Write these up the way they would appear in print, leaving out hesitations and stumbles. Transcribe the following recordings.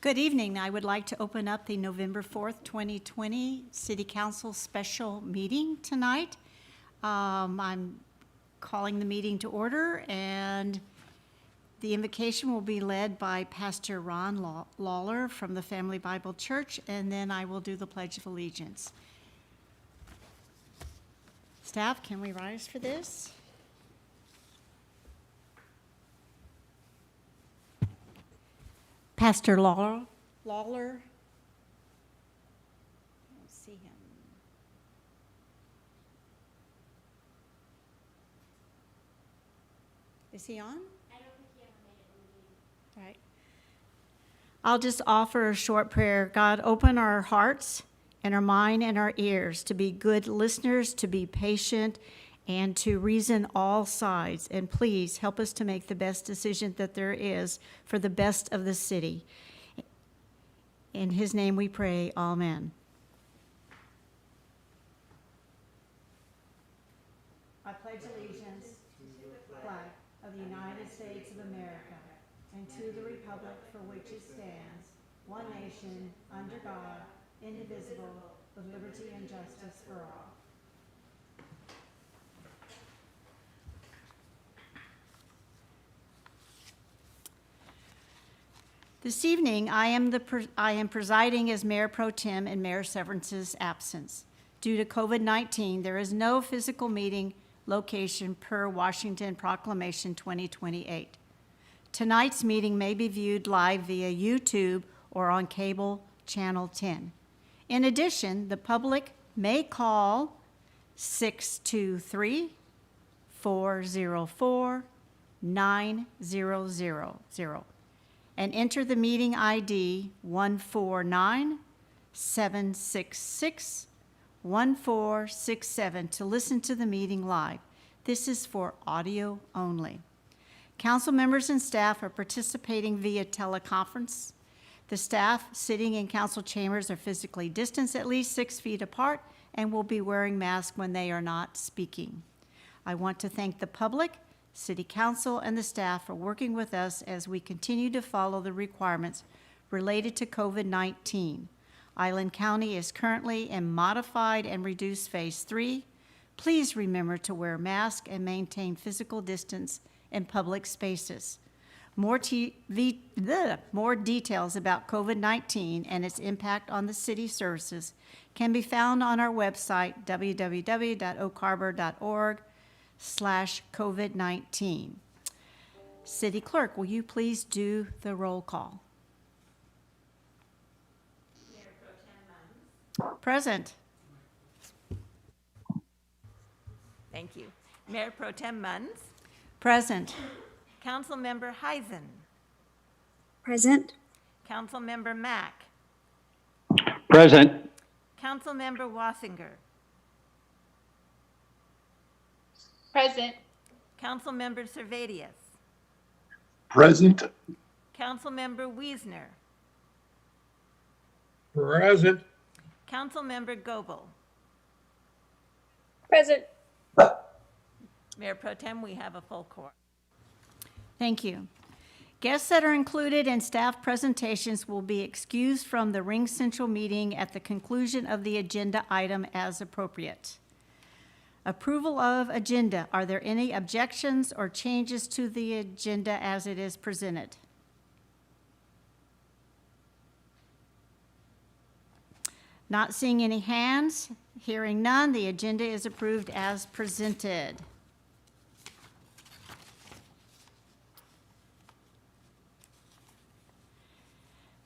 Good evening. I would like to open up the November 4th, 2020 City Council special meeting tonight. I'm calling the meeting to order, and the invocation will be led by Pastor Ron Lawler from the Family Bible Church, and then I will do the Pledge of Allegiance. Staff, can we rise for this? Pastor Lawler. I don't see him. Is he on? I don't think he ever made it in the meeting. Right. I'll just offer a short prayer. God, open our hearts and our mind and our ears to be good listeners, to be patient, and to reason all sides. And please help us to make the best decision that there is for the best of the city. In his name we pray, amen. I pledge allegiance to the flag of the United States of America and to the republic for which it stands, one nation, under God, indivisible, with liberty and justice for all. This evening, I am presiding as Mayor Pro Tem in Mayor Severance's absence. Due to COVID-19, there is no physical meeting location per Washington Proclamation 2028. Tonight's meeting may be viewed live via YouTube or on cable channel 10. In addition, the public may call 623-404-9000 and enter the meeting ID 1497661467 to listen to the meeting live. This is for audio only. Council members and staff are participating via teleconference. The staff sitting in council chambers are physically distanced at least 6 feet apart and will be wearing masks when they are not speaking. I want to thank the public, City Council, and the staff for working with us as we continue to follow the requirements related to COVID-19. Island County is currently in modified and reduced phase 3. Please remember to wear masks and maintain physical distance in public spaces. More details about COVID-19 and its impact on the city services can be found on our website, www.oakharbor.org/COVID-19. City Clerk, will you please do the roll call? Mayor Pro Tem Munns. Present. Thank you. Mayor Pro Tem Munns. Present. Councilmember Heisen. Present. Councilmember Mack. Present. Councilmember Wassinger. Present. Councilmember Servadius. Present. Councilmember Wiesner. Present. Councilmember Goebel. Present. Mayor Pro Tem, we have a full quorum. Thank you. Guests that are included in staff presentations will be excused from the Ring Central meeting at the conclusion of the agenda item as appropriate. Approval of agenda. Are there any objections or changes to the agenda as it is presented? Not seeing any hands, hearing none, the agenda is approved as presented.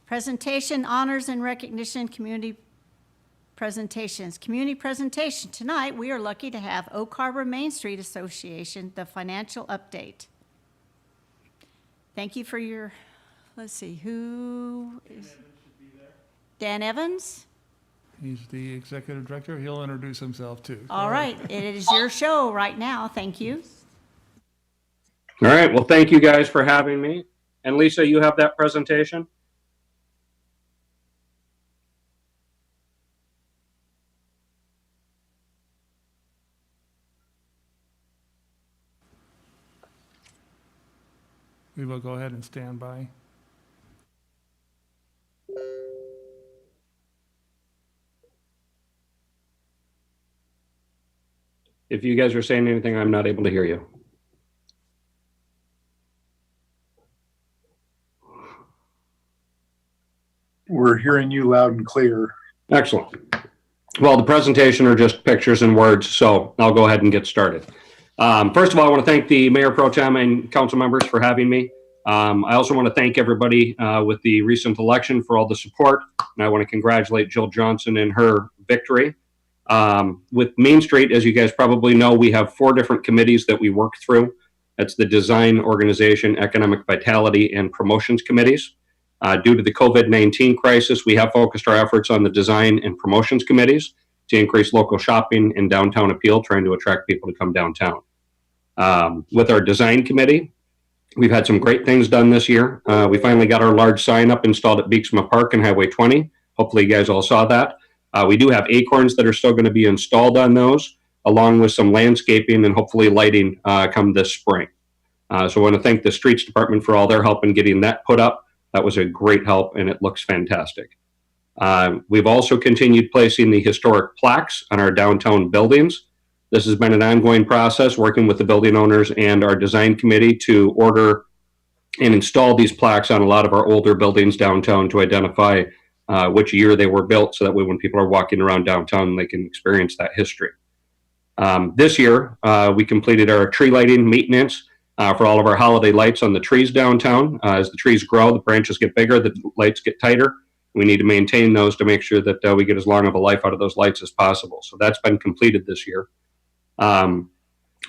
Presentation, honors, and recognition, community presentations. Community presentation. Tonight, we are lucky to have Oak Harbor Main Street Association, the financial update. Thank you for your, let's see, who is? Dan Evans? He's the executive director. He'll introduce himself too. All right, it is your show right now. Thank you. All right. Well, thank you guys for having me. And Lisa, you have that presentation? We will go ahead and stand by. If you guys are saying anything, I'm not able to hear you. We're hearing you loud and clear. Excellent. Well, the presentation are just pictures and words, so I'll go ahead and get started. First of all, I want to thank the Mayor Pro Tem and council members for having me. I also want to thank everybody with the recent election for all the support, and I want to congratulate Jill Johnson in her victory. With Main Street, as you guys probably know, we have 4 different committees that we work through. That's the Design, Organization, Economic Vitality, and Promotions committees. Due to the COVID-19 crisis, we have focused our efforts on the Design and Promotions committees to increase local shopping and downtown appeal, trying to attract people to come downtown. With our Design committee, we've had some great things done this year. We finally got our large sign up installed at Beeksma Park and Highway 20. Hopefully you guys all saw that. We do have acorns that are still going to be installed on those, along with some landscaping and hopefully lighting come this spring. So I want to thank the Streets Department for all their help in getting that put up. That was a great help, and it looks fantastic. We've also continued placing the historic plaques on our downtown buildings. This has been an ongoing process, working with the building owners and our design committee to order and install these plaques on a lot of our older buildings downtown to identify which year they were built, so that way when people are walking around downtown, they can experience that history. This year, we completed our tree lighting maintenance for all of our holiday lights on the trees downtown. As the trees grow, the branches get bigger, the lights get tighter. We need to maintain those to make sure that we get as long of a life out of those lights as possible. So that's been completed this year. In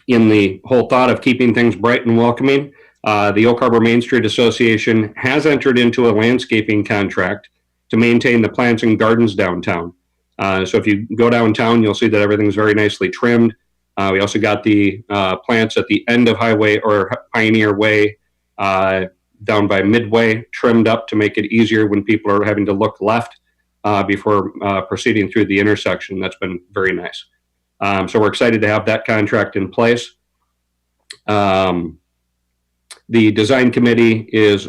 the whole thought of keeping things bright and welcoming, the Oak Harbor Main Street Association has entered into a landscaping contract to maintain the plants and gardens downtown. So if you go downtown, you'll see that everything's very nicely trimmed. We also got the plants at the end of Highway or Pioneer Way down by Midway trimmed up to make it easier when people are having to look left before proceeding through the intersection. That's been very nice. So we're excited to have that contract in place. The design committee is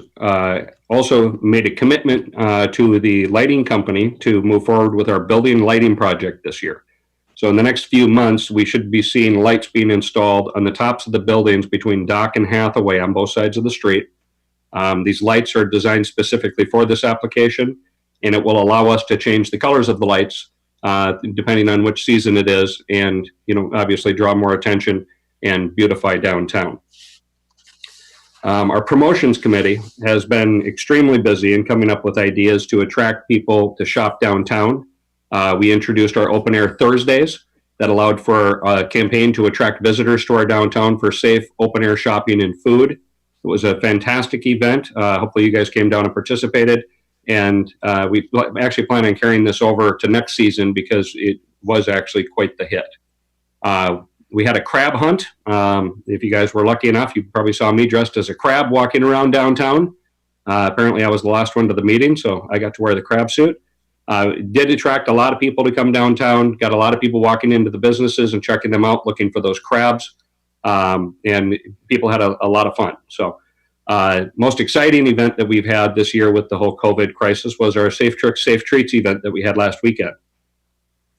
also made a commitment to the lighting company to move forward with our building lighting project this year. So in the next few months, we should be seeing lights being installed on the tops of the buildings between Dock and Hathaway on both sides of the street. These lights are designed specifically for this application, and it will allow us to change the colors of the lights depending on which season it is, and obviously draw more attention and beautify downtown. Our promotions committee has been extremely busy in coming up with ideas to attract people to shop downtown. We introduced our Open Air Thursdays that allowed for a campaign to attract visitors to our downtown for safe open air shopping and food. It was a fantastic event. Hopefully you guys came down and participated. And we actually plan on carrying this over to next season because it was actually quite the hit. We had a crab hunt. If you guys were lucky enough, you probably saw me dressed as a crab walking around downtown. Apparently I was the last one to the meeting, so I got to wear the crab suit. It did attract a lot of people to come downtown, got a lot of people walking into the businesses and checking them out, looking for those crabs. And people had a lot of fun. So most exciting event that we've had this year with the whole COVID crisis was our Safe Tricks, Safe Treats event that we had last weekend.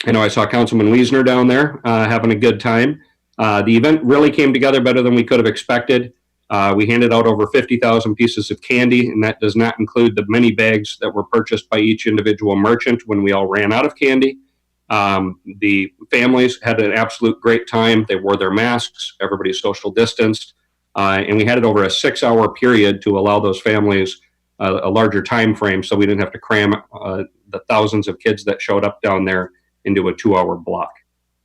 I know I saw Councilman Wiesner down there having a good time. The event really came together better than we could have expected. We handed out over 50,000 pieces of candy, and that does not include the many bags that were purchased by each individual merchant when we all ran out of candy. The families had an absolute great time. They wore their masks, everybody social distanced, and we had it over a 6-hour period to allow those families a larger time frame so we didn't have to cram the thousands of kids that showed up down there into a 2-hour block.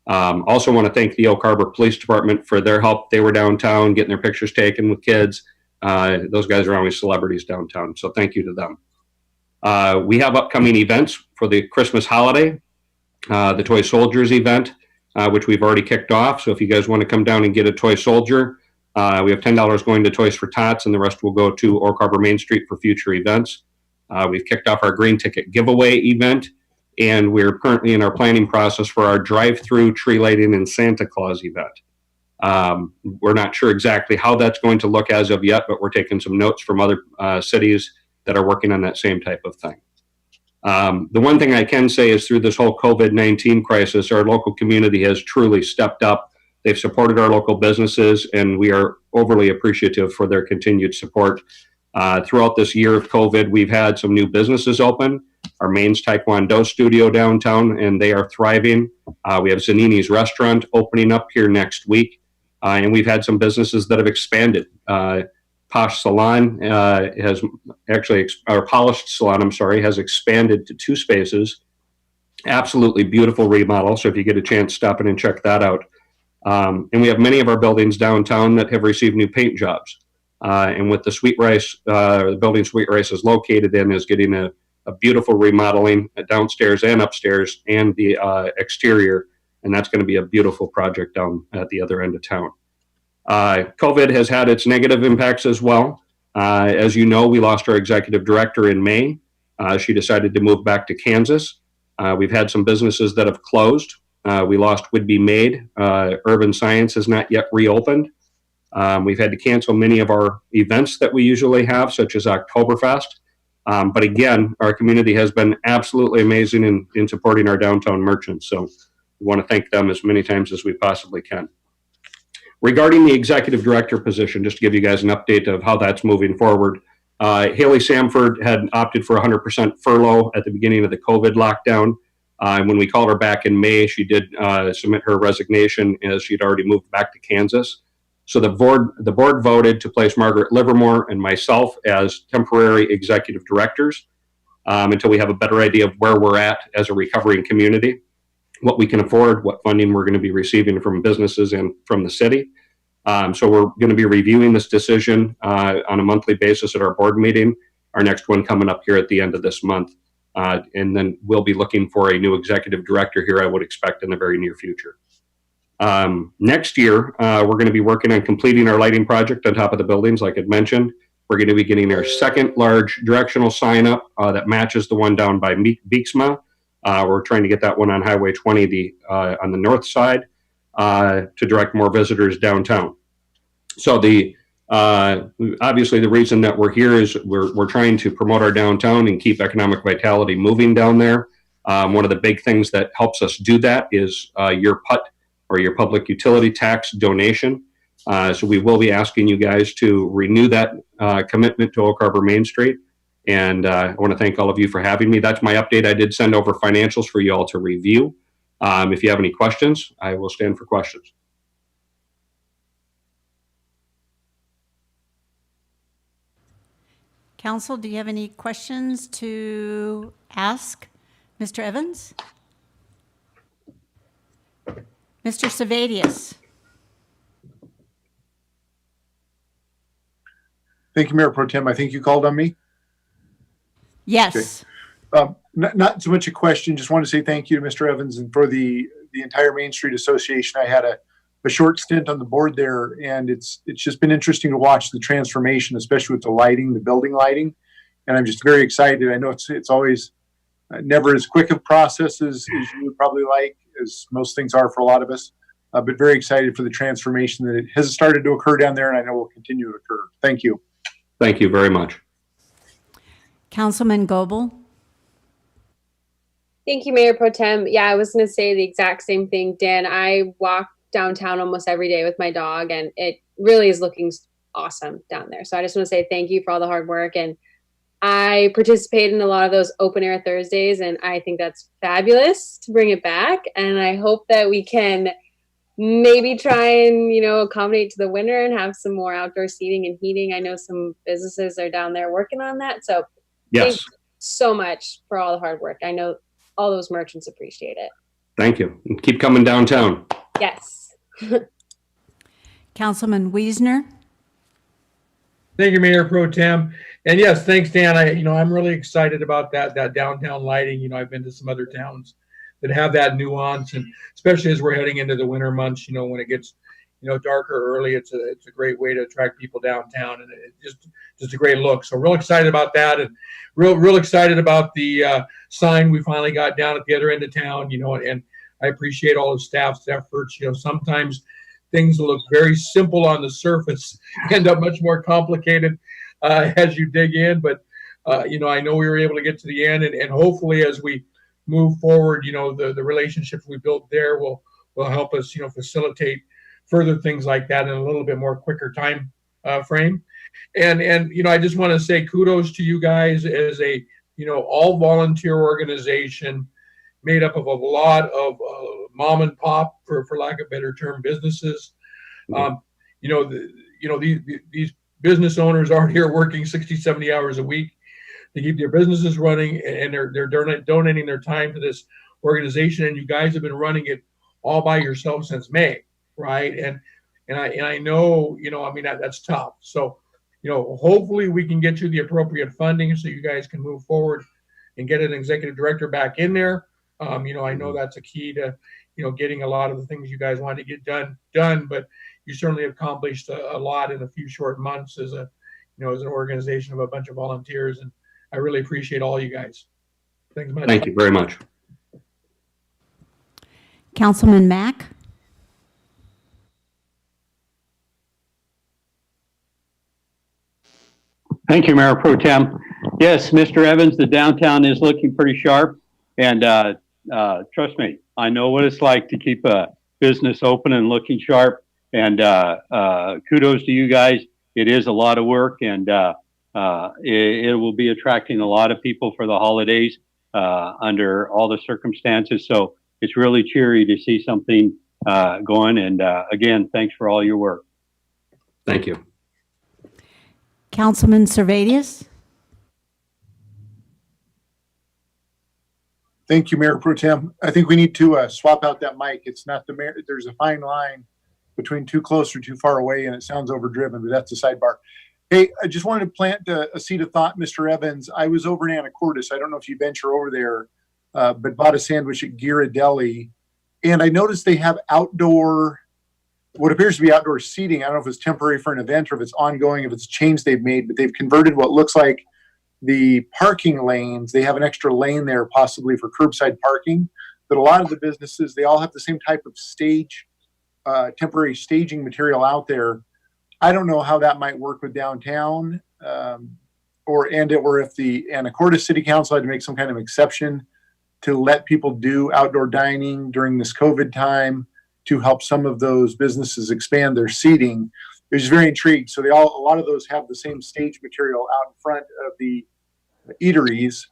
Also want to thank the Oak Harbor Police Department for their help. They were downtown getting their pictures taken with kids. Those guys are always celebrities downtown, so thank you to them. We have upcoming events for the Christmas holiday, the Toy Soldiers event, which we've already kicked off. So if you guys want to come down and get a toy soldier, we have $10 going to Toys for Tots, and the rest will go to Oak Harbor Main Street for future events. We've kicked off our green ticket giveaway event, and we're currently in our planning process for our drive-through tree lighting and Santa Claus event. We're not sure exactly how that's going to look as of yet, but we're taking some notes from other cities that are working on that same type of thing. The one thing I can say is through this whole COVID-19 crisis, our local community has truly stepped up They've supported our local businesses, and we are overly appreciative for their continued support. Throughout this year of COVID, we've had some new businesses open. Our Maine's Taekwondo studio downtown, and they are thriving. We have Zanini's restaurant opening up here next week. And we've had some businesses that have expanded. Posh Salon has actually, or Polished Salon, I'm sorry, has expanded to 2 spaces. Absolutely beautiful remodel. So if you get a chance, stop in and check that out. And we have many of our buildings downtown that have received new paint jobs. And with the Sweet Rice, the building Sweet Rice is located in is getting a beautiful remodeling downstairs and upstairs and the exterior. And that's going to be a beautiful project down at the other end of town. COVID has had its negative impacts as well. As you know, we lost our executive director in May. She decided to move back to Kansas. We've had some businesses that have closed. We lost Would-Be Made. Urban Science has not yet reopened. We've had to cancel many of our events that we usually have, such as Oktoberfest. But again, our community has been absolutely amazing in supporting our downtown merchants. So we want to thank them as many times as we possibly can. Regarding the executive director position, just to give you guys an update of how that's moving forward, Haley Samford had opted for 100% furlough at the beginning of the COVID lockdown. When we called her back in May, she did submit her resignation as she'd already moved back to Kansas. So the board voted to place Margaret Livermore and myself as temporary executive directors until we have a better idea of where we're at as a recovering community, what we can afford, what funding we're going to be receiving from businesses and from the city. So we're going to be reviewing this decision on a monthly basis at our board meeting, our next one coming up here at the end of this month. And then we'll be looking for a new executive director here, I would expect, in the very near future. Next year, we're going to be working on completing our lighting project on top of the buildings, like I'd mentioned. We're going to be getting our second large directional sign up that matches the one down by Beeksma. We're trying to get that one on Highway 20 on the north side to direct more visitors downtown. So obviously the reason that we're here is we're trying to promote our downtown and keep economic vitality moving down there. One of the big things that helps us do that is your PUT, or your public utility tax donation. So we will be asking you guys to renew that commitment to Oak Harbor Main Street. And I want to thank all of you for having me. That's my update. I did send over financials for you all to review. If you have any questions, I will stand for questions. Council, do you have any questions to ask Mr. Evans? Mr. Savadius? Thank you, Mayor Pro Tem. I think you called on me. Yes. Not so much a question, just want to say thank you to Mr. Evans and for the entire Main Street Association. I had a short stint on the board there, and it's just been interesting to watch the transformation, especially with the lighting, the building lighting. And I'm just very excited. I know it's always never as quick a process as you would probably like, as most things are for a lot of us, but very excited for the transformation that it has started to occur down there, and I know will continue to occur. Thank you. Thank you very much. Councilman Goebel? Thank you, Mayor Pro Tem. Yeah, I was going to say the exact same thing, Dan. I walk downtown almost every day with my dog, and it really is looking awesome down there. So I just want to say thank you for all the hard work. And I participate in a lot of those open air Thursdays, and I think that's fabulous to bring it back. And I hope that we can maybe try and, accommodate to the winter and have some more outdoor seating and heating. I know some businesses are down there working on that. So Yes. thank you so much for all the hard work. I know all those merchants appreciate it. Thank you. And keep coming downtown. Yes. Councilman Wiesner? Thank you, Mayor Pro Tem. And yes, thanks, Dan. I'm really excited about that downtown lighting. I've been to some other towns that have that nuance, and especially as we're heading into the winter months, when it gets, darker early, it's a great way to attract people downtown, and it's just a great look. So real excited about that, and real excited about the sign we finally got down at the other end of town, and I appreciate all the staff's efforts. Sometimes things look very simple on the surface, end up much more complicated as you dig in. But, I know we were able to get to the end, and hopefully as we move forward, the relationships we built there will help us, facilitate further things like that in a little bit more quicker time frame. And you know, I just want to say kudos to you guys as a, you know, all volunteer organization made up of a lot of mom and pop, for lack of a better term, businesses. You know, these business owners aren't here working 60, 70 hours a week to keep their businesses running, and they're donating their time to this organization. And you guys have been running it all by yourself since May, right? And I know, you know, I mean, that's tough. So, you know, hopefully we can get you the appropriate funding so you guys can move forward and get an executive director back in there. You know, I know that's a key to, you know, getting a lot of the things you guys want to get done, but you certainly have accomplished a lot in a few short months as a, you know, as an organization of a bunch of volunteers. And I really appreciate all you guys. Thanks much. Thank you very much. Councilman Mack? Thank you, Mayor Pro Tem. Yes, Mr. Evans, the downtown is looking pretty sharp. And trust me, I know what it's like to keep a business open and looking sharp. And kudos to you guys. It is a lot of work, and it will be attracting a lot of people for the holidays under all the circumstances. So it's really cheery to see something going. And again, thanks for all your work. Thank you. Councilman Servadius? Thank you, Mayor Pro Tem. I think we need to swap out that mic. It's not the mayor. There's a fine line between too close or too far away, and it sounds overdriven, but that's a sidebar. Hey, I just wanted to plant a seed of thought, Mr. Evans. I was over in Anacortes. I don't know if you venture over there, but bought a sandwich at Ghirardelli, and I noticed they have outdoor, what appears to be outdoor seating. I don't know if it's temporary for an event or if it's ongoing, if it's a change they've made, but they've converted what looks like the parking lanes. They have an extra lane there possibly for curbside parking, but a lot of the businesses, they all have the same type of stage, temporary staging material out there. I don't know how that might work with downtown, or if the Anacortes City Council had to make some kind of exception to let people do outdoor dining during this COVID time to help some of those businesses expand their seating. I was very intrigued. So a lot of those have the same stage material out in front of the eateries.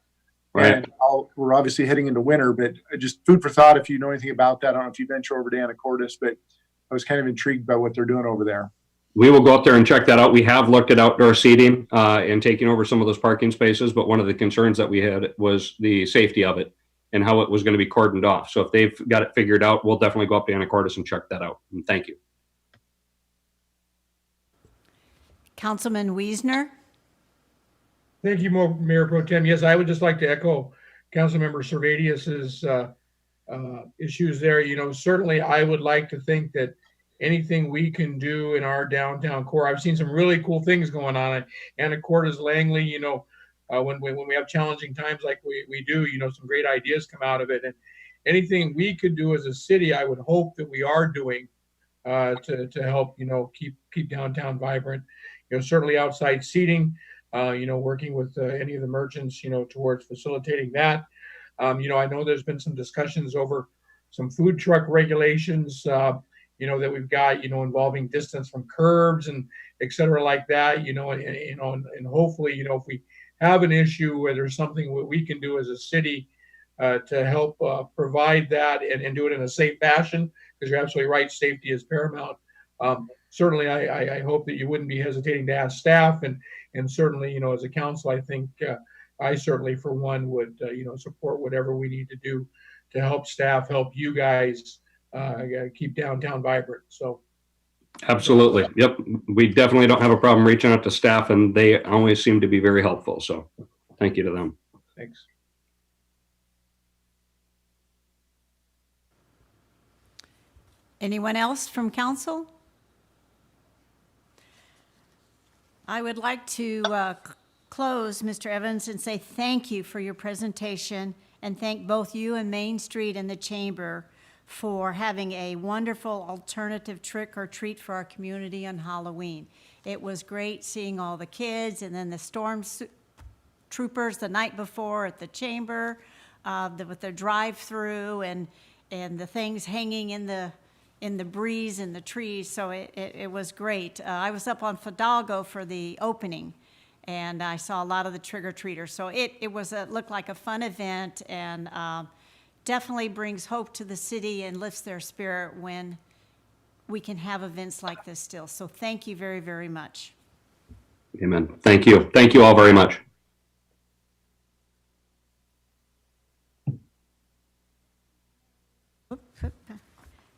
Right. And we're obviously heading into winter, but just food for thought if you know anything about that. I don't know if you venture over to Anacortes, but I was kind of intrigued by what they're doing over there. We will go up there and check that out. We have looked at outdoor seating and taking over some of those parking spaces, but one of the concerns that we had was the safety of it and how it was going to be cordoned off. So if they've got it figured out, we'll definitely go up to Anacortes and check that out. And thank you. Councilman Wiesner? Thank you, Mayor Pro Tem. Yes, I would just like to echo Councilmember Servadius's issues there. You know, certainly I would like to think that anything we can do in our downtown core, I've seen some really cool things going on at Anacortes, Langley, you know, when we have challenging times like we do, you know, some great ideas come out of it. And anything we could do as a city, I would hope that we are doing to help, you know, keep downtown vibrant. You know, certainly outside seating, you know, working with any of the merchants, you know, towards facilitating that. You know, I know there's been some discussions over some food truck regulations, you know, that we've got, you know, involving distance from curbs and et cetera like that, you know, and hopefully, you know, if we have an issue where there's something we can do as a city to help provide that and do it in a safe fashion, because you're absolutely right, safety is paramount. Certainly, I hope that you wouldn't be hesitating to ask staff, and certainly, you know, as a council, I think I certainly, for one, would you know, support whatever we need to do to help staff, help you guys keep downtown vibrant. So, Absolutely. Yep. We definitely don't have a problem reaching out to staff, and they always seem to be very helpful. So, thank you to them. thanks. Anyone else from council? I would like to close, Mr. Evans, and say thank you for your presentation, and thank both you and Main Street and the Chamber for having a wonderful alternative trick or treat for our community on Halloween. It was great seeing all the kids, and then the storm troopers the night before at the Chamber with their drive-through and the things hanging in in the breeze and the trees, so it was great. I was up on Fidalgo for the opening, and I saw a lot of the trick-or-treaters. So it looked like a fun event, and definitely brings hope to the city and lifts their spirit when we can have events like this still. So thank you very, very much. Amen. Thank you. Thank you all very much.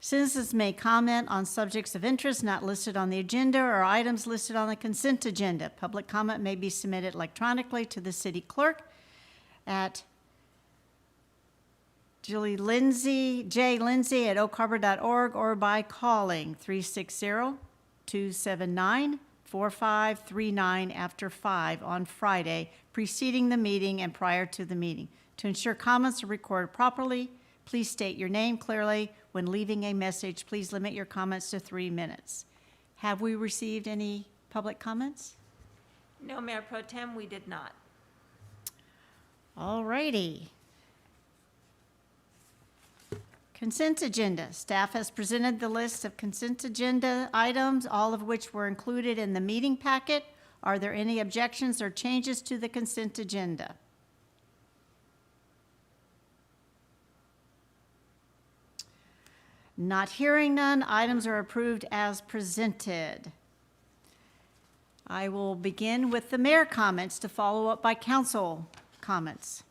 Citizens may comment on subjects of interest not listed on the agenda or items listed on the consent agenda. Public comment may be submitted electronically to the city clerk at jlindsay@oakharbor.org or by calling 360-279-4539 after 5 on Friday, preceding the meeting and prior to the meeting. To ensure comments are recorded properly, please state your name clearly. When leaving a message, please limit your comments to 3 minutes. Have we received any public comments? No, Mayor Pro Tem, we did not. All righty. Consent agenda. Staff has presented the list of consent agenda items, all of which were included in the meeting packet. Are there any objections or changes to the consent agenda? Not hearing none, items are approved as presented. I will begin with the mayor comments to follow up by council comments.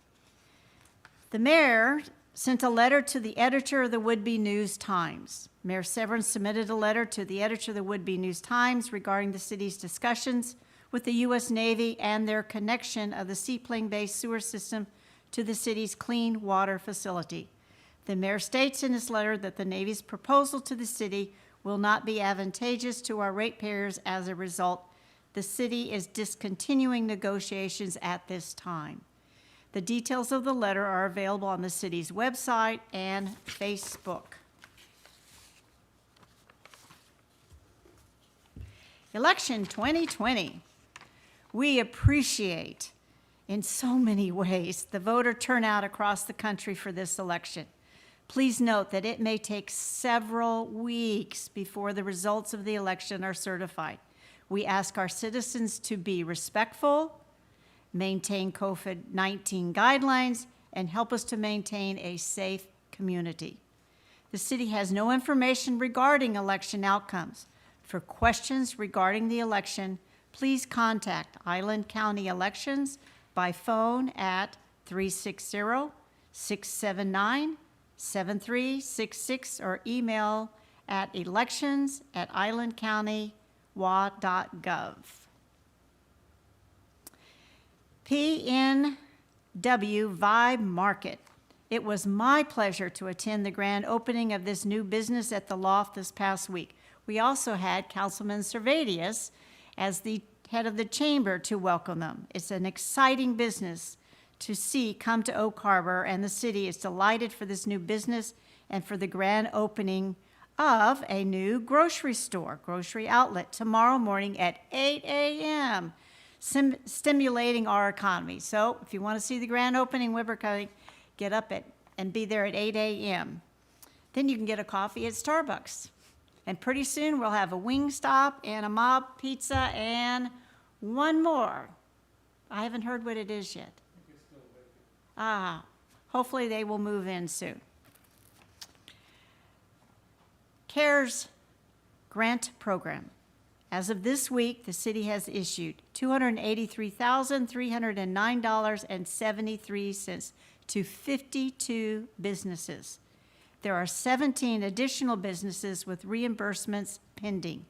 The mayor sent a letter to the editor of the Woodby News Times. Mayor Severance submitted a letter to the editor of the Woodby News Times regarding the city's discussions with the U.S. Navy and their connection of the seaplane-based sewer system to the city's clean water facility. The mayor states in his letter that the Navy's proposal to the city will not be advantageous to our ratepayers. As a result, the city is discontinuing negotiations at this time. The details of the letter are available on the city's website and Facebook. Election 2020. We appreciate, in so many ways, the voter turnout across the country for this election. Please note that it may take several weeks before the results of the election are certified. We ask our citizens to be respectful, maintain COVID-19 guidelines, and help us to maintain a safe community. The city has no information regarding election outcomes. For questions regarding the election, please contact Island County Elections by phone at 360-679-7366 or email at elections@islandcountywa.gov. PNW Vibe Market. It was my pleasure to attend the grand opening of this new business at the Loft this past week. We also had Councilman Servadius as the head of the chamber to welcome them. It's an exciting business to see come to Oak Harbor, and the city is delighted for this new business and for the grand opening of a new grocery store, grocery outlet, tomorrow morning at 8 a.m., stimulating our economy. So if you want to see the grand opening, Weber County, get up and be there at 8 a.m. Then you can get a coffee at Starbucks. And pretty soon we'll have a Wingstop and a Mob Pizza and one more. I haven't heard what it is yet. Hopefully they will move in soon. CARES grant program. As of this week, the city has issued $283,309.73 to 52 businesses. There are 17 additional businesses with reimbursements pending.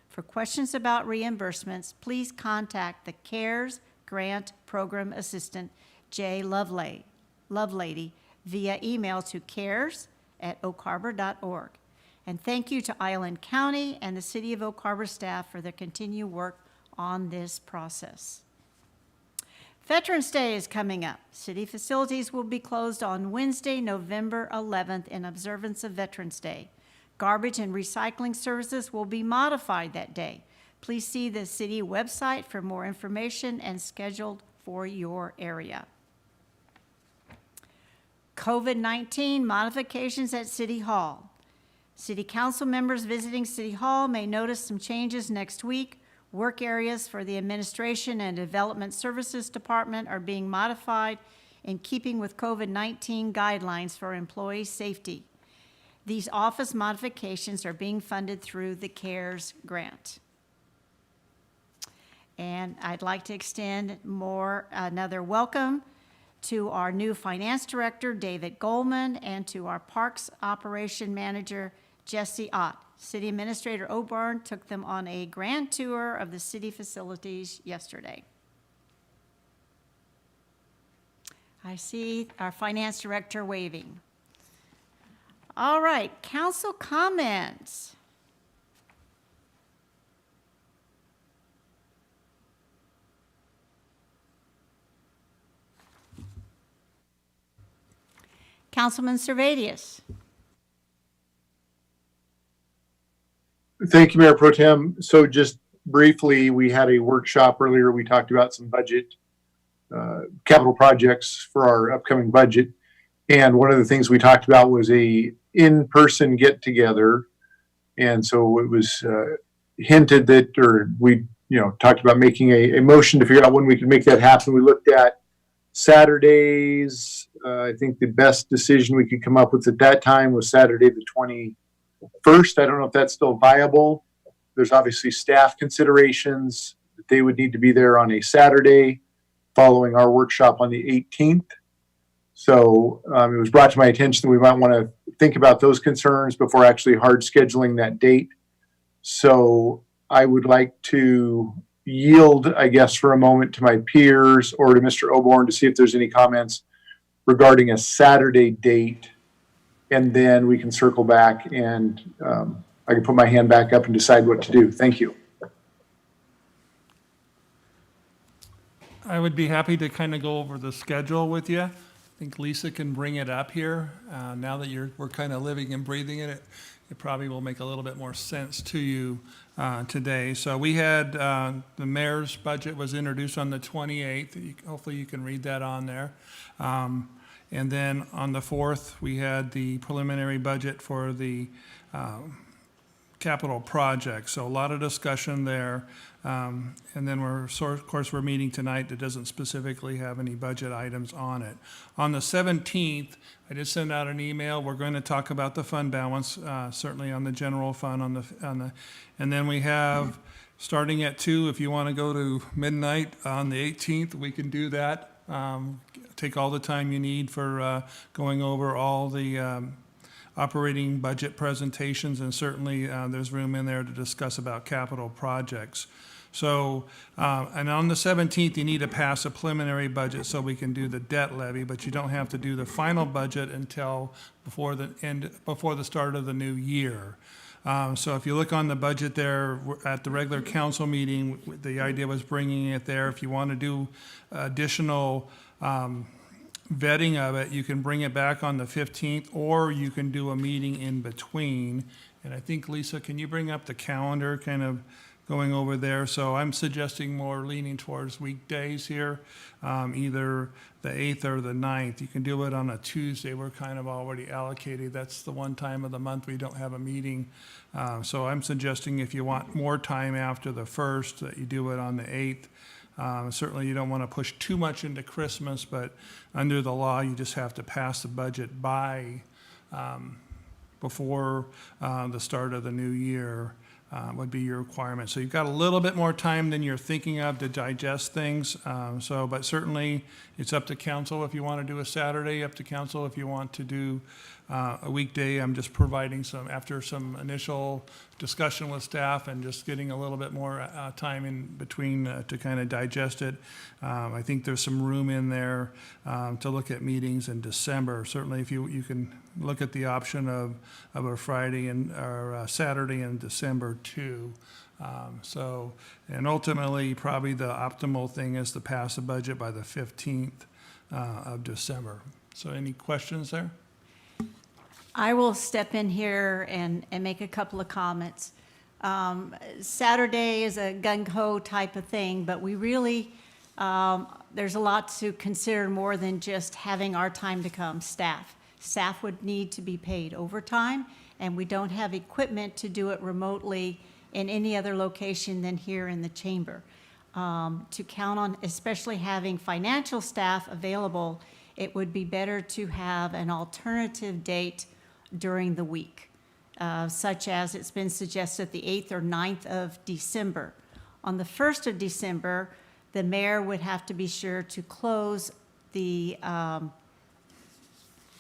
For questions about reimbursements, please contact the CARES Grant Program Assistant, Jay Lovelady, via email to cares@oakharbor.org. And thank you to Island County and the City of Oak Harbor staff for their continued work on this process. Veterans Day is coming up. City facilities will be closed on Wednesday, November 11th in observance of Veterans Day. Garbage and recycling services will be modified that day. Please see the city website for more information and scheduled for your area. COVID-19 modifications at City Hall. City council members visiting City Hall may notice some changes next week. Work areas for the Administration and Development Services Department are being modified in keeping with COVID-19 guidelines for employee safety. These office modifications are being funded through the CARES grant. And I'd like to extend another welcome to our new Finance Director, David Goldman, and to our Parks Operation Manager, Jesse Ott. City Administrator Oborn took them on a grand tour of the city facilities yesterday. I see our Finance Director waving. All right, council comments. Councilman Servadius. Thank you, Mayor Pro Tem. So just briefly, we had a workshop earlier. We talked about some budget, capital projects for our upcoming budget. And one of the things we talked about was a in-person get-together. And so it was hinted that, or we, talked about making a motion to figure out when we could make that happen. We looked at Saturdays. I think the best decision we could come up with at that time was Saturday the 21st. I don't know if that's still viable. There's obviously staff considerations that they would need to be there on a Saturday following our workshop on the 18th. So it was brought to my attention that we might want to think about those concerns before actually hard scheduling that date. So I would like to yield, I guess, for a moment to my peers or to Mr. Oborn to see if there's any comments regarding a Saturday date. And then we can circle back and I can put my hand back up and decide what to do. Thank you. I would be happy to kind of go over the schedule with you. I think Lisa can bring it up here. Now that we're kind of living and breathing in it, it probably will make a little bit more sense to you today. So we had the mayor's budget was introduced on the 28th. Hopefully you can read that on there. And then on the 4th, we had the preliminary budget for the capital project. So a lot of discussion there. And then of course, we're meeting tonight that doesn't specifically have any budget items on it. On the 17th, I did send out an email. We're going to talk about the fund balance, certainly on the general fund, and then we have, starting at 2, if you want to go to midnight on the 18th, we can do that. Take all the time you need for going over all the operating budget presentations, and certainly there's room in there to discuss about capital projects. So, and on the 17th, you need to pass a preliminary budget so we can do the debt levy, but you don't have to do the final budget until before the start of the new year. So if you look on the budget there at the regular council meeting, the idea was bringing it there. If you want to do additional vetting of it, you can bring it back on the 15th, or you can do a meeting in between. And I think, Lisa, can you bring up the calendar kind of going over there? So I'm suggesting more leaning towards weekdays here, either the 8th or the 9th. You can do it on a Tuesday. We're kind of already allocated. That's the one time of the month we don't have a meeting. So I'm suggesting if you want more time after the 1st, that you do it on the 8th. Certainly you don't want to push too much into Christmas, but under the law, you just have to pass the budget by before the start of the new year. Would be your requirement. So you've got a little bit more time than you're thinking of to digest things. But certainly it's up to council if you want to do a Saturday, up to council if you want to do a weekday. I'm just providing after some initial discussion with staff and just getting a little bit more time in between to kind of digest it. I think there's some room in there to look at meetings in December. Certainly if you can look at the option of a Friday or a Saturday in December too. And ultimately probably the optimal thing is to pass a budget by the 15th of December. So any questions there? I will step in here and make a couple of comments. Saturday is a gung-ho type of thing, but we really, there's a lot to consider more than just having our time to come, staff. staff would need to be paid overtime, and we don't have equipment to do it remotely in any other location than here in the chamber. To count on, especially having financial staff available, it would be better to have an alternative date during the week, such as it's been suggested the 8th or 9th of December. On the 1st of December, the mayor would have to be sure to close the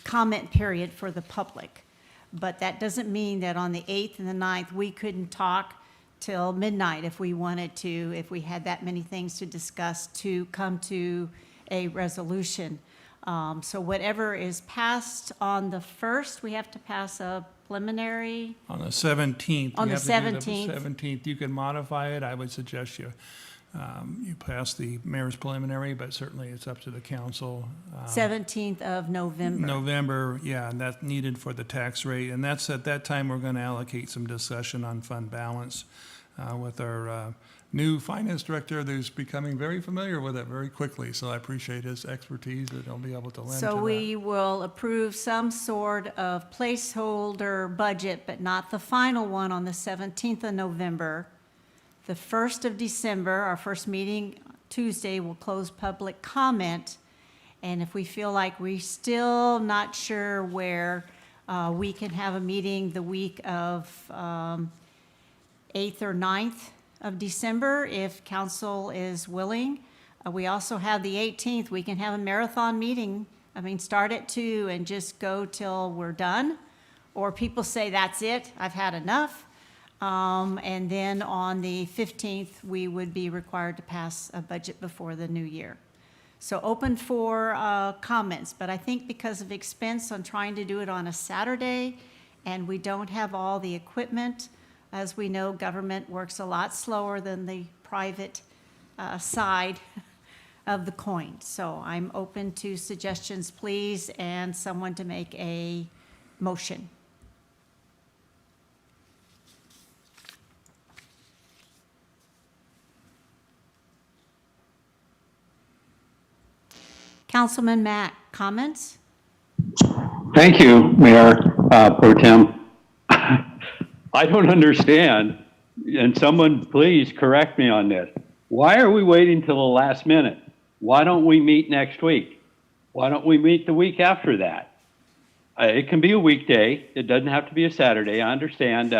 comment period for the public. But that doesn't mean that on the 8th and the 9th, we couldn't talk till midnight if we wanted to, if we had that many things to discuss to come to a resolution. So whatever is passed on the 1st, we have to pass a preliminary. On the 17th. On you the have to do 17th. 17th, you can modify it. I would suggest you pass the mayor's preliminary, but certainly it's up to the council. 17th of November. November, yeah, and that's needed for the tax rate. And that's, at that time, we're going to allocate some discussion on fund balance with our new finance director who's becoming very familiar with it very quickly. So I appreciate his expertise that he'll be able to lend to So that. we will approve some sort of placeholder budget, but not the final one on the 17th of November. The 1st of December, our first meeting Tuesday, will close public comment. And if we feel like we're still not sure where, we can have a meeting the week of 8th or 9th of December, if council is willing. We also have the 18th, we can have a marathon meeting. I mean, start at 2 and just go till we're done. Or people say, that's it, I've had enough. And then on the 15th, we would be required to pass a budget before the new year. So open for comments, but I think because of expense on trying to do it on a Saturday, and we don't have all the equipment, as we know, government works a lot slower than the private side of the coin. So I'm open to suggestions, please, and someone to make a motion. Councilman Mack, comments? Thank you, Mayor Pro Tem. I don't understand, and someone please correct me on this. Why are we waiting till the last minute? Why don't we meet next week? Why don't we meet the week after that? It can be a weekday. It doesn't have to be a Saturday. I understand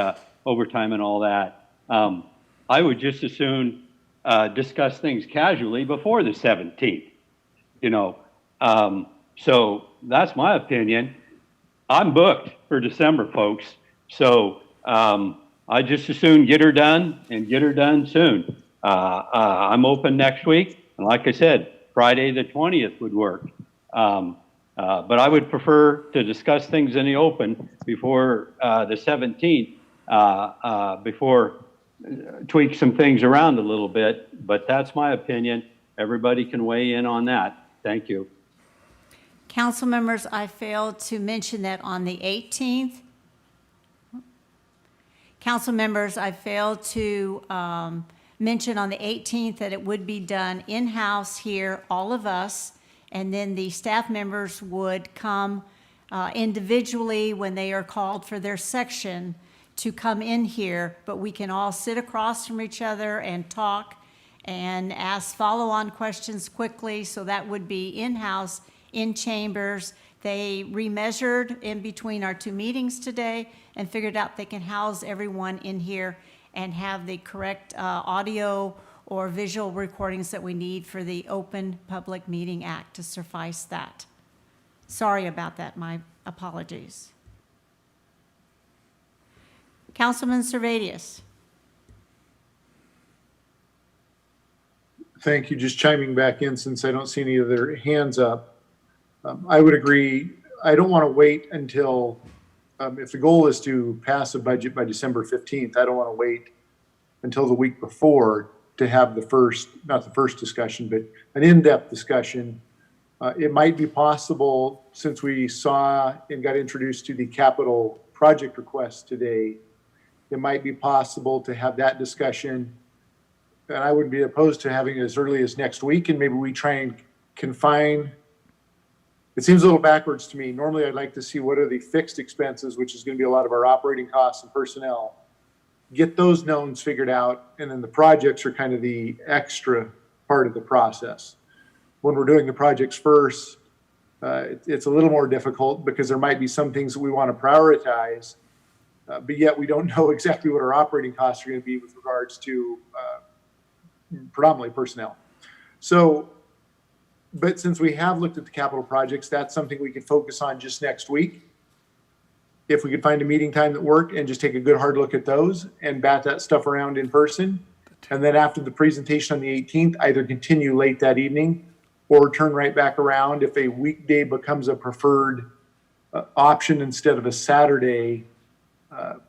overtime and all that. I would just as soon discuss things casually before the 17th. You know, so that's my opinion. I'm booked for December, folks. So I just as soon get her done and get her done soon. I'm open next week. And like I said, Friday the 20th would work. But I would prefer to discuss things in the open before the 17th, before tweak some things around a little bit. But that's my opinion. Everybody can weigh in on that. Thank you. Council members, I failed to mention that on the 18th. Council members, I failed to mention on the 18th that it would be done in-house here, all of us, and then the staff members would come individually when they are called for their section to come in here, but we can all sit across from each other and talk and ask follow-on questions quickly. So that would be in-house, in chambers. They remeasured in between our two meetings today and figured out they can house everyone in here and have the correct audio or visual recordings that we need for the Open Public Meeting Act to suffice that. Sorry about that, my apologies. Councilman Servadius. Thank you. Just chiming back in since I don't see any other hands up. I would agree. I don't want to wait until, if the goal is to pass a budget by December 15th, I don't want to wait until the week before to have the first, not the first discussion, but an in-depth discussion. It might be possible, since we saw and got introduced to the capital project request today, it might be possible to have that discussion. And I wouldn't be opposed to having it as early as next week, and maybe we try and confine it seems a little backwards to me. Normally, I'd like to see what are the fixed expenses, which is going to be a lot of our operating costs and personnel. Get those knowns figured out, and then the projects are kind of the extra part of the process. When we're doing the projects first, it's a little more difficult because there might be some things that we want to prioritize, but yet we don't know exactly what our operating costs are going to be with regards to predominantly personnel. So, but since we have looked at the capital projects, that's something we could focus on just next week. If we could find a meeting time that worked and just take a good hard look at those and bat that stuff around in person. And then after the presentation on the 18th, either continue late that evening or turn right back around if a weekday becomes a preferred option instead of a Saturday,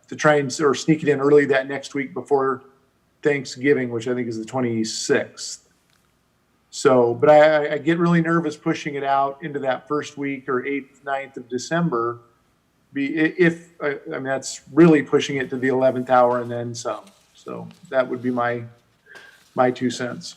to try and or sneak it in early that next week before Thanksgiving, which I think is the 26th. So, but I get really nervous pushing it out into that first week or 8th, 9th of December. I mean, that's really pushing it to the 11th hour and then some. So that would be my 2 cents.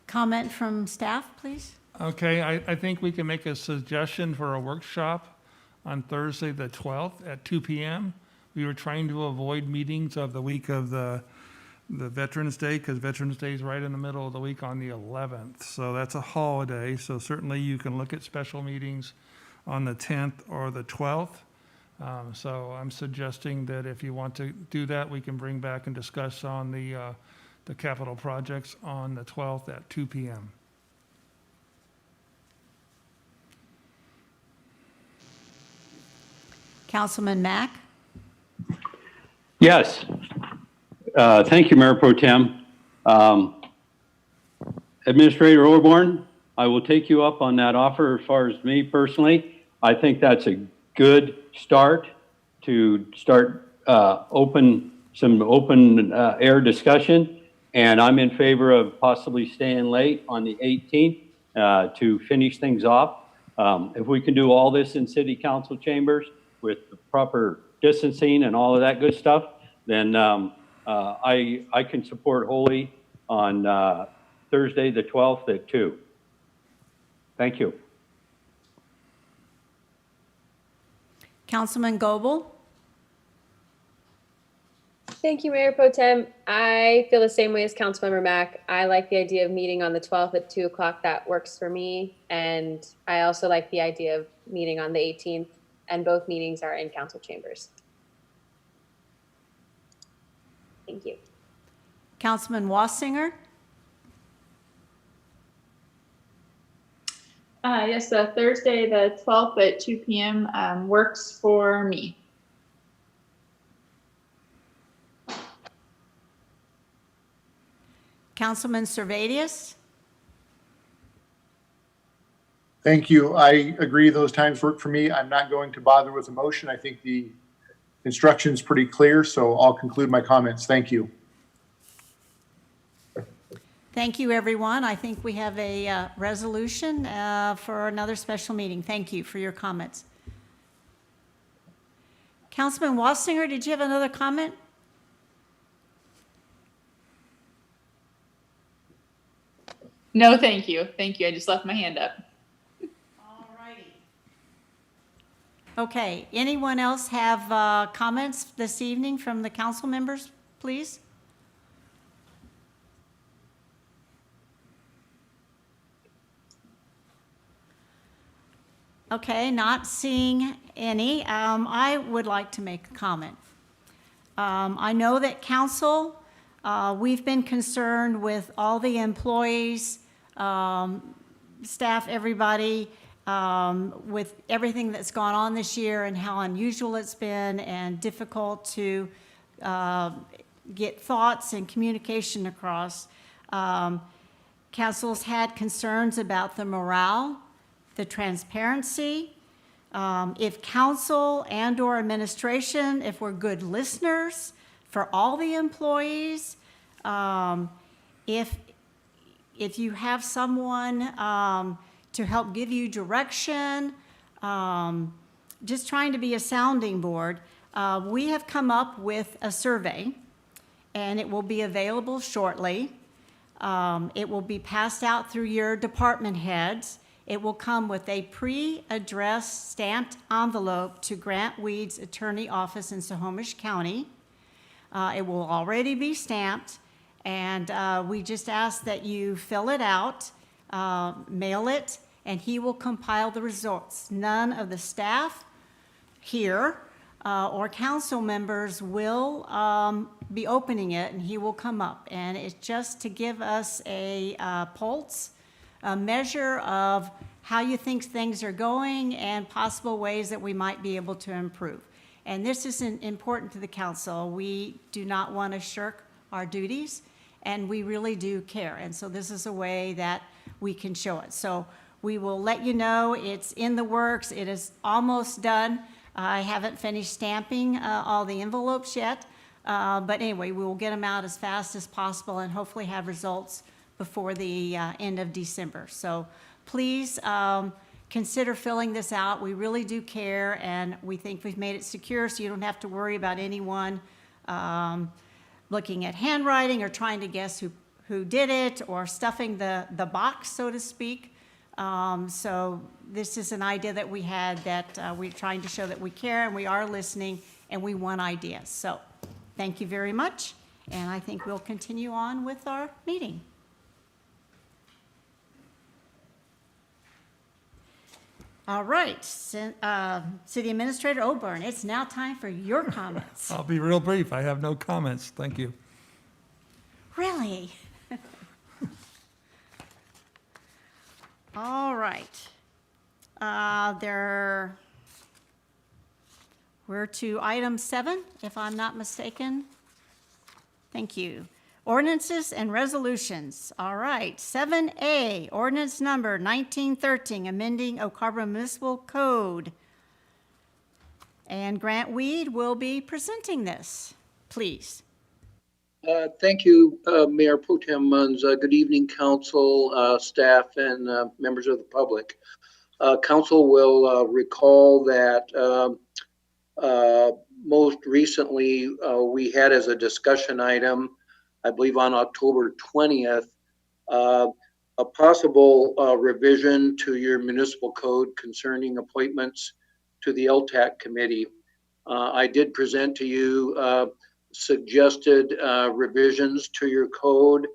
Comment from staff, please? Okay, I think we can make a suggestion for a workshop on Thursday, the 12th at 2 p.m. We were trying to avoid meetings of the week of the Veterans Day, because Veterans Day is right in the middle of the week on the 11th. So that's a holiday. So certainly you can look at special meetings on the 10th or the 12th. So I'm suggesting that if you want to do that, we can bring back and discuss on the capital projects on the 12th at 2 p.m. Councilman Mack? Yes. Thank you, Mayor Pro Tem. Administrator Orborn, I will take you up on that offer. As far as me personally, I think that's a good start to start some open air discussion. And I'm in favor of possibly staying late on the 18th to finish things off. If we can do all this in city council chambers with the proper distancing and all of that good stuff, then I can support wholly on Thursday, the 12th at 2. Thank you. Councilman Goebel? Thank you, Mayor Pro Tem. I feel the same way as Councilmember Mack. I like the idea of meeting on the 12th at 2 o'clock. That works for me. And I also like the idea of meeting on the 18th, and both meetings are in council chambers. Thank you. Councilman Wassinger? Yes, Thursday, the 12th at 2 p.m. Works for me. Councilman Servadius? Thank you. I agree those times work for me. I'm not going to bother with a motion. I think the instruction is pretty clear, so I'll conclude my comments. Thank you. Thank you, everyone. I think we have a resolution for another special meeting. Thank you for your comments. Councilman Wassinger, did you have another comment? No, thank you. Thank you. I just left my hand up. All righty. Okay, anyone else have comments this evening from the council members, please? Okay, not seeing any. I would like to make a comment. I know that council, we've been concerned with all the employees, staff, everybody, with everything that's gone on this year and how unusual it's been and difficult to get thoughts and communication across. Council's had concerns about the morale, the transparency, if council and/or administration, if we're good listeners for all the employees, if you have someone to help give you direction, just trying to be a sounding board. We have come up with a survey, and it will be available shortly. It will be passed out through your department heads. It will come with a pre-addressed stamped envelope to Grant Weed's attorney office in Snohomish County. It will already be stamped, and we just ask that you fill it out, mail it, and he will compile the results. None of the staff here or council members will be opening it, and he will come up. And it's just to give us a pulse, a measure of how you think things are going and possible ways that we might be able to improve. And this is important to the council. We do not want to shirk our duties, and we really do care. And so this is a way that we can show it. So we will let you know it's in the works. It is almost done. I haven't finished stamping all the envelopes yet. But anyway, we will get them out as fast as possible and hopefully have results before the end of December. So please consider filling this out. We really do care, and we think we've made it secure so you don't have to worry about anyone looking at handwriting or trying to guess who did it or stuffing the box, so to speak. So this is an idea that we had that we're trying to show that we care and we are listening and we want ideas. So thank you very much, and I think we'll continue on with our meeting. All right, City Administrator Oborn, it's now time for your comments. I'll be real brief. I have no comments. Thank you. Really? All right. We're to item 7, if I'm not mistaken. Thank you. Ordinances and resolutions. All right. 7A, ordinance number 1913, amending Oak Harbor Municipal Code. And Grant Weed will be presenting this. Please. Thank you, Mayor Pro Tem Munns. Good evening, council, staff, and members of the public. Council will recall that most recently we had as a discussion item, I believe on October 20th, a possible revision to your municipal code concerning appointments to the LTAC committee. I did present to you suggested revisions to your code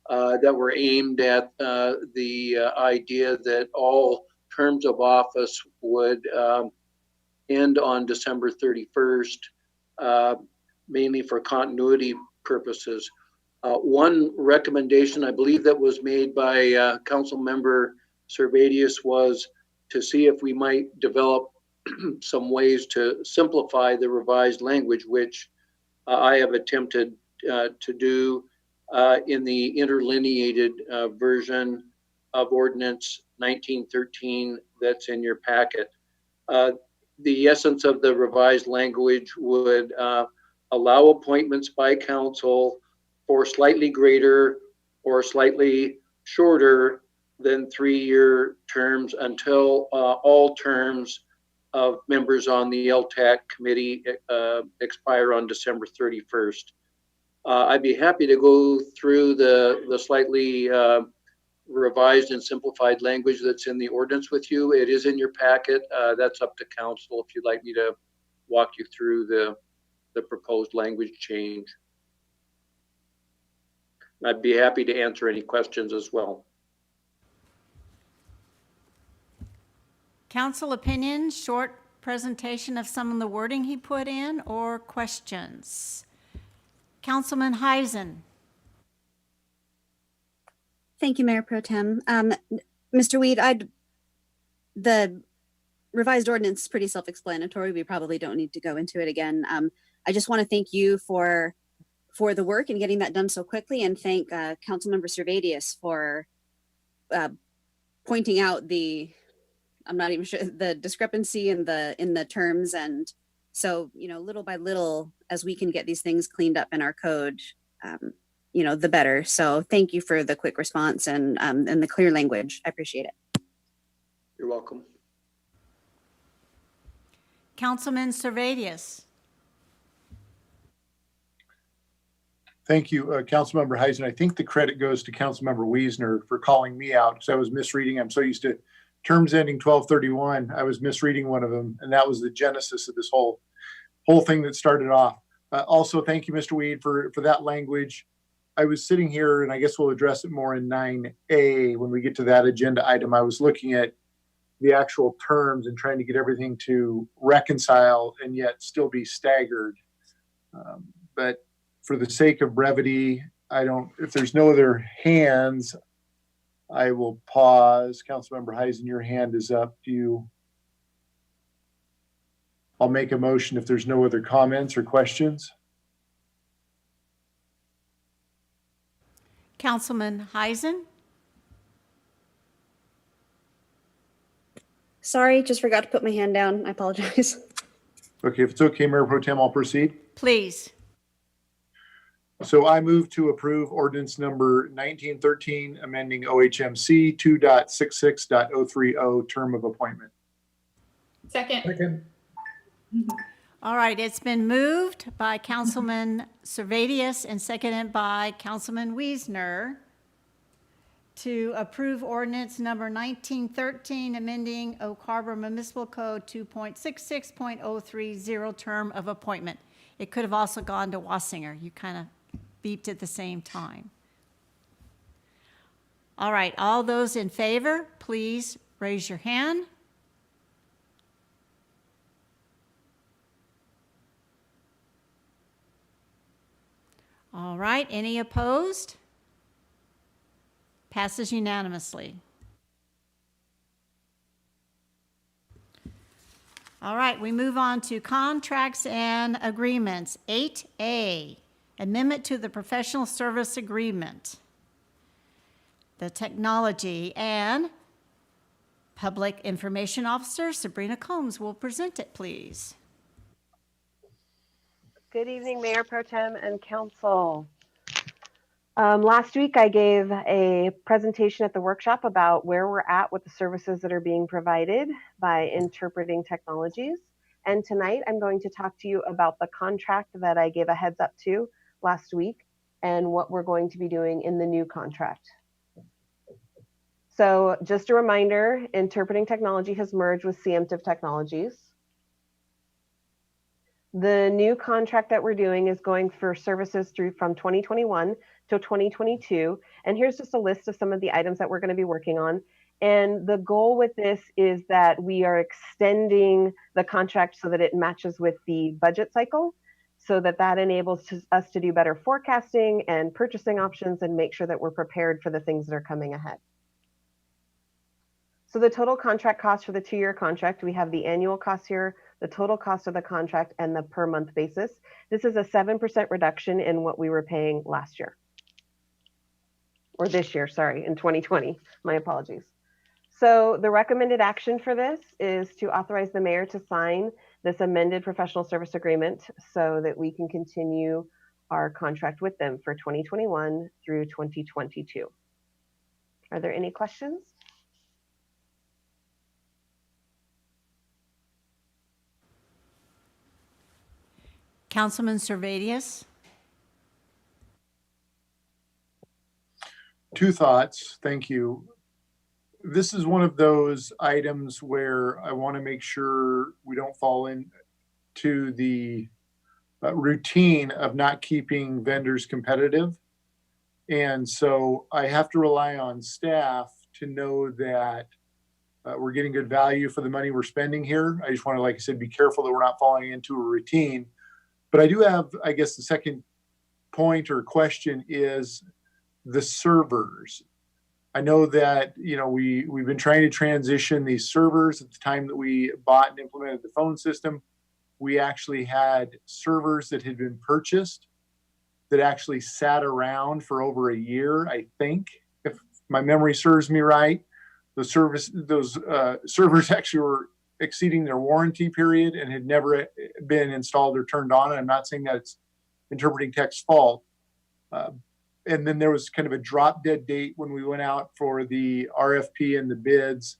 that were aimed at the idea that all terms of office would end on December 31st, mainly for continuity purposes. One recommendation I believe that was made by Council Member Servadius was to see if we might develop some ways to simplify the revised language, which I have attempted to do in the interlineated version of Ordinance 1913 that's in your packet. The essence of the revised language would allow appointments by council for slightly greater or slightly shorter than 3-year terms until all terms of members on the LTAC committee expire on December 31st. I'd be happy to go through the slightly revised and simplified language that's in the ordinance with you. It is in your packet. That's up to council if you'd like me to walk you through the proposed language change. I'd be happy to answer any questions as well. Council opinion, short presentation of some of the wording he put in, or questions? Councilman Heisen. Thank you, Mayor Pro Tem. Mr. Weed, the revised ordinance is pretty self-explanatory. We probably don't need to go into it again. I just want to thank you for the work and getting that done so quickly, and thank Councilmember Servadius for pointing out I'm not even sure the discrepancy in the terms. And so, little by little, as we can get these things cleaned up in our code, the better. So thank you for the quick response and the clear language. I appreciate it. You're welcome. Councilman Servadius. Thank you, Councilmember Heisen. I think the credit goes to Councilmember Wiesner for calling me out because I was misreading. I'm so used to terms ending 12/31. I was misreading one of them, and that was the genesis of this whole thing that started off. Also, thank you, Mr. Weed, for that language. I was sitting here, and I guess we'll address it more in 9A when we get to that agenda item. I was looking at the actual terms and trying to get everything to reconcile and yet still be staggered. But for the sake of brevity, if there's no other hands, I will pause. Councilmember Heisen, your hand is up. I'll make a motion if there's no other comments or questions. Councilman Heisen? Sorry, just forgot to put my hand down. I apologize. Okay, if it's okay, Mayor Pro Tem, I'll proceed. Please. So I move to approve ordinance number 1913, amending OHMC 2.66.030, term of appointment. Second. Second. All right, it's been moved by Councilman Servadius and seconded by Councilman Wiesner to approve ordinance number 1913, amending Oak Harbor Municipal Code 2.66.030, term of appointment. It could have also gone to Wassinger. You kind of beeped at the same time. All right, all those in favor, please raise your hand. All right, any opposed? Passes unanimously. All right, we move on to contracts and agreements. 8A, amendment to the professional service agreement. The technology and public information officer, Sabrina Combs, will present it, please. Good evening, Mayor Pro Tem and Council. Last week, I gave a presentation at the workshop about where we're at with the services that are being provided by Interpreting Technologies. And tonight, I'm going to talk to you about the contract that I gave a heads up to last week and what we're going to be doing in the new contract. So just a reminder, Interpreting Technology has merged with Preemptive Technologies. The new contract that we're doing is going for services through from 2021 to 2022. And here's just a list of some of the items that we're going to be working on. And the goal with this is that we are extending the contract so that it matches with the budget cycle, so that that enables us to do better forecasting and purchasing options and make sure that we're prepared for the things that are coming ahead. So the total contract cost for the 2-year contract, we have the annual cost here, the total cost of the contract, and the per month basis. This is a 7% reduction in what we were paying last year. Or this year, sorry, in 2020. My apologies. So the recommended action for this is to authorize the mayor to sign this amended professional service agreement so that we can continue our contract with them for 2021 through 2022. Are there any questions? Councilman Servadius? Two thoughts. Thank you. This is one of those items where I want to make sure we don't fall into the routine of not keeping vendors competitive. And so I have to rely on staff to know that we're getting good value for the money we're spending here. I just want to, like I said, be careful that we're not falling into a routine. But I do have, I guess, the second point or question is the servers. I know that, we've been trying to transition these servers. At the time that we bought and implemented the phone system, we actually had servers that had been purchased that actually sat around for over a year, I think, if my memory serves me right. Those servers actually were exceeding their warranty period and had never been installed or turned on. I'm not saying that it's Interpreting Tech's fault. And then there was kind of a drop dead date when we went out for the RFP and the bids.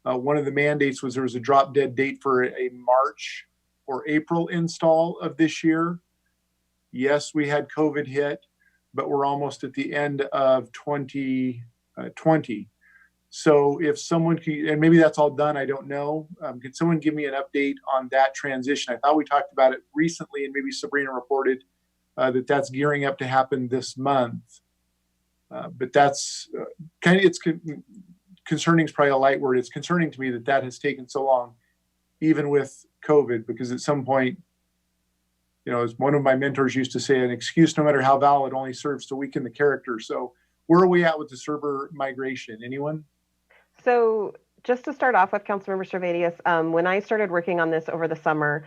One of the mandates was there was a drop dead date for a March or April install of this year. Yes, we had COVID hit. but we're almost at the end of 2020. So if someone could, and maybe that's all done, I don't know. Could someone give me an update on that transition? I thought we talked about it recently, and maybe Sabrina reported that that's gearing up to happen this month. But that's concerning is probably a light word. It's concerning to me that that has taken so long, even with COVID, because at some point, you know, as one of my mentors used to say, an excuse, no matter how valid, only serves to weaken the character. So where are we at with the server migration? Anyone? So just to start off with, Councilmember Servadius, when I started working on this over the summer,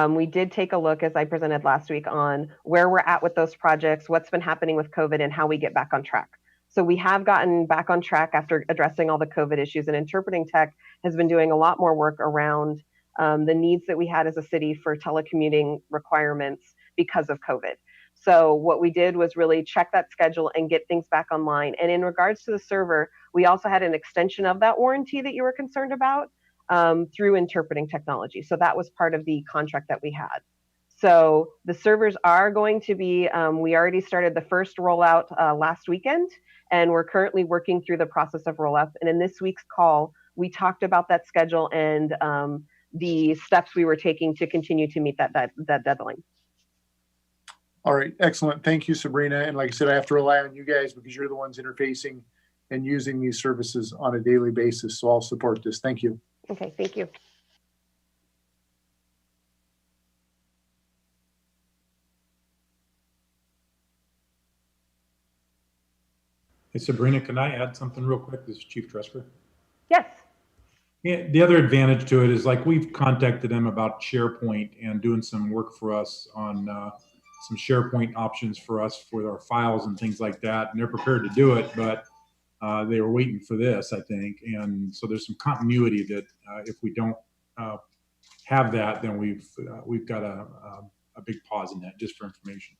we did take a look, as I presented last week, on where we're at with those projects, what's been happening with COVID, and how we get back on track. So we have gotten back on track after addressing all the COVID issues, and Interpreting Tech has been doing a lot more work around the needs that we had as a city for telecommuting requirements because of COVID. So what we did was really check that schedule and get things back online. And in regards to the server, we also had an extension of that warranty that you were concerned about through Interpreting Technology. So that was part of the contract that we had. So the servers are going to be, we already started the first rollout last weekend, and we're currently working through the process of rollout. And in this week's call, we talked about that schedule and the steps we were taking to continue to meet that deadline. All right, excellent. Thank you, Sabrina. And like I said, I have to rely on you guys because you're the ones interfacing and using these services on a daily basis. So I'll support this. Thank you. Okay, thank you. Hey, Sabrina, can I add something real quick? This is Chief Tresker. Yes. Yeah, the other advantage to it is, like, we've contacted them about SharePoint and doing some work for us on some SharePoint options for us for our files and things like that. And they're prepared to do it, but they were waiting for this, I think. And so there's some continuity that if we don't have that, then we've got a big pause in that, just for information.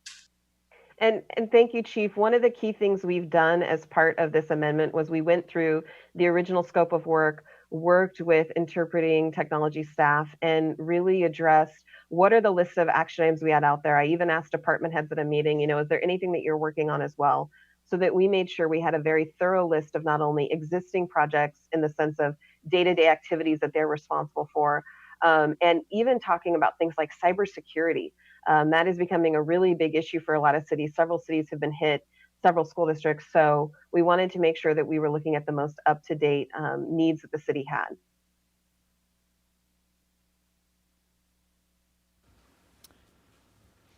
And thank you, Chief. One of the key things we've done as part of this amendment was we went through the original scope of work, worked with Interpreting Technology staff, and really addressed what are the lists of action items we had out there. I even asked department heads at a meeting, you know, is there anything that you're working on as well? So that we made sure we had a very thorough list of not only existing projects in the sense of day-to-day activities that they're responsible for, and even talking about things like cybersecurity. That is becoming a really big issue for a lot of cities. Several cities have been hit, several school districts. So we wanted to make sure that we were looking at the most up-to-date needs that the city had.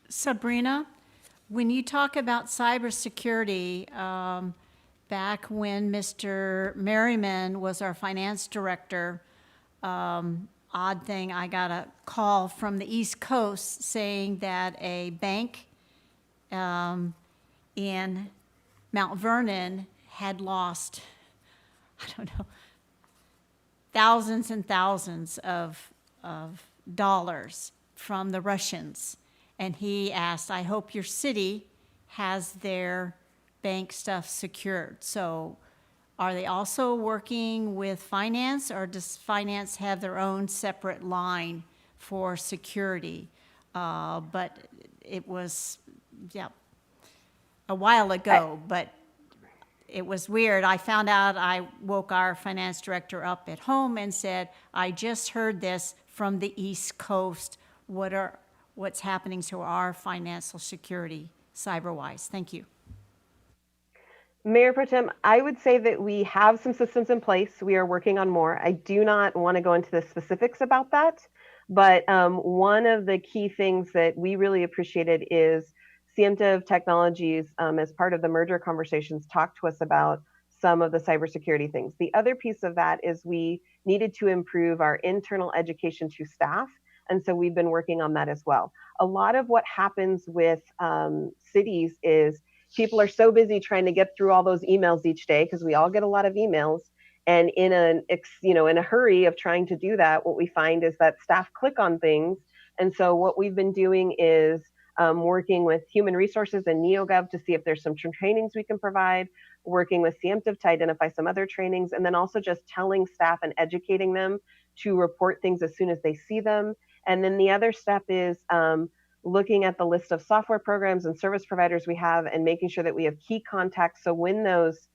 Sabrina, when you talk about cybersecurity, back when Mr. Merriman was our finance director, odd thing, I got a call from the East Coast saying that a bank in Mount Vernon had lost, I don't know, thousands and thousands of dollars from the Russians. And he asked, I hope your city has their bank stuff secured. So are they also working with finance, or does finance have their own separate line for security? But it was, yeah, a while ago, but it was weird. I found out, I woke our finance director up at home and said, I just heard this from the East Coast. What's happening to our financial security cyber-wise? Thank you. Mayor Pro Tem, I would say that we have some systems in place. We are working on more. I do not want to go into the specifics about that, but one of the key things that we really appreciated is CMTIV Technologies, as part of the merger conversations, talked to us about some of the cybersecurity things. The other piece of that is we needed to improve our internal education to staff, and so we've been working on that as well. A lot of what happens with cities is people are so busy trying to get through all those emails each day, because we all get a lot of emails. And in a hurry of trying to do that, what we find is that staff click on things. And so what we've been doing is working with Human Resources and NeoGov to see if there's some trainings we can provide, working with CMTIV to identify some other trainings, and then also just telling staff and educating them to report things as soon as they see them. And then the other step is looking at the list of software programs and service providers we have and making sure that we have key contacts. So when those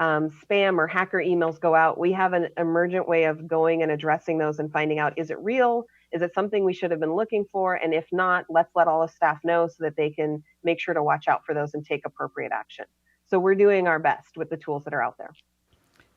spam or hacker emails go out, we have an emergent way of going and addressing those and finding out, is it real? Is it something we should have been looking for? And if not, let's let all the staff know so that they can make sure to watch out for those and take appropriate action. So we're doing our best with the tools that are out there.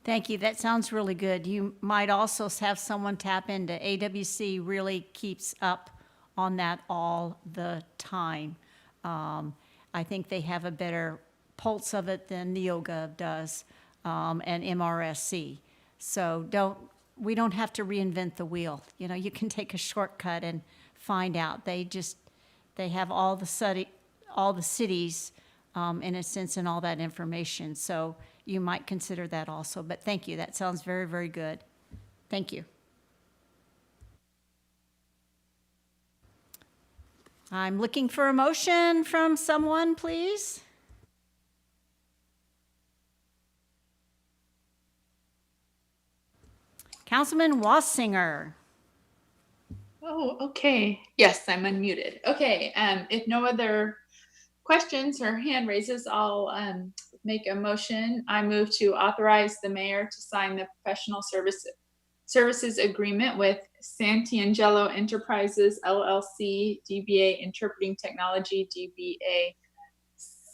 Thank you. That sounds really good. You might also have someone tap into AWC really keeps up on that all the time. I think they have a better pulse of it than NeoGov does, and MRSC. So we don't have to reinvent the wheel. You know, you can take a shortcut and find out. They have all the cities, in a sense, and all that information. So you might consider that also. But thank you. That sounds very, very good. Thank you. I'm looking for a motion from someone, please. Councilman Wassinger. Oh, okay. Yes, I'm unmuted. Okay, if no other questions or hand raises, I'll make a motion. I move to authorize the mayor to sign the professional services agreement with Santiangelo Enterprises, LLC, DBA Interpreting Technology, DBA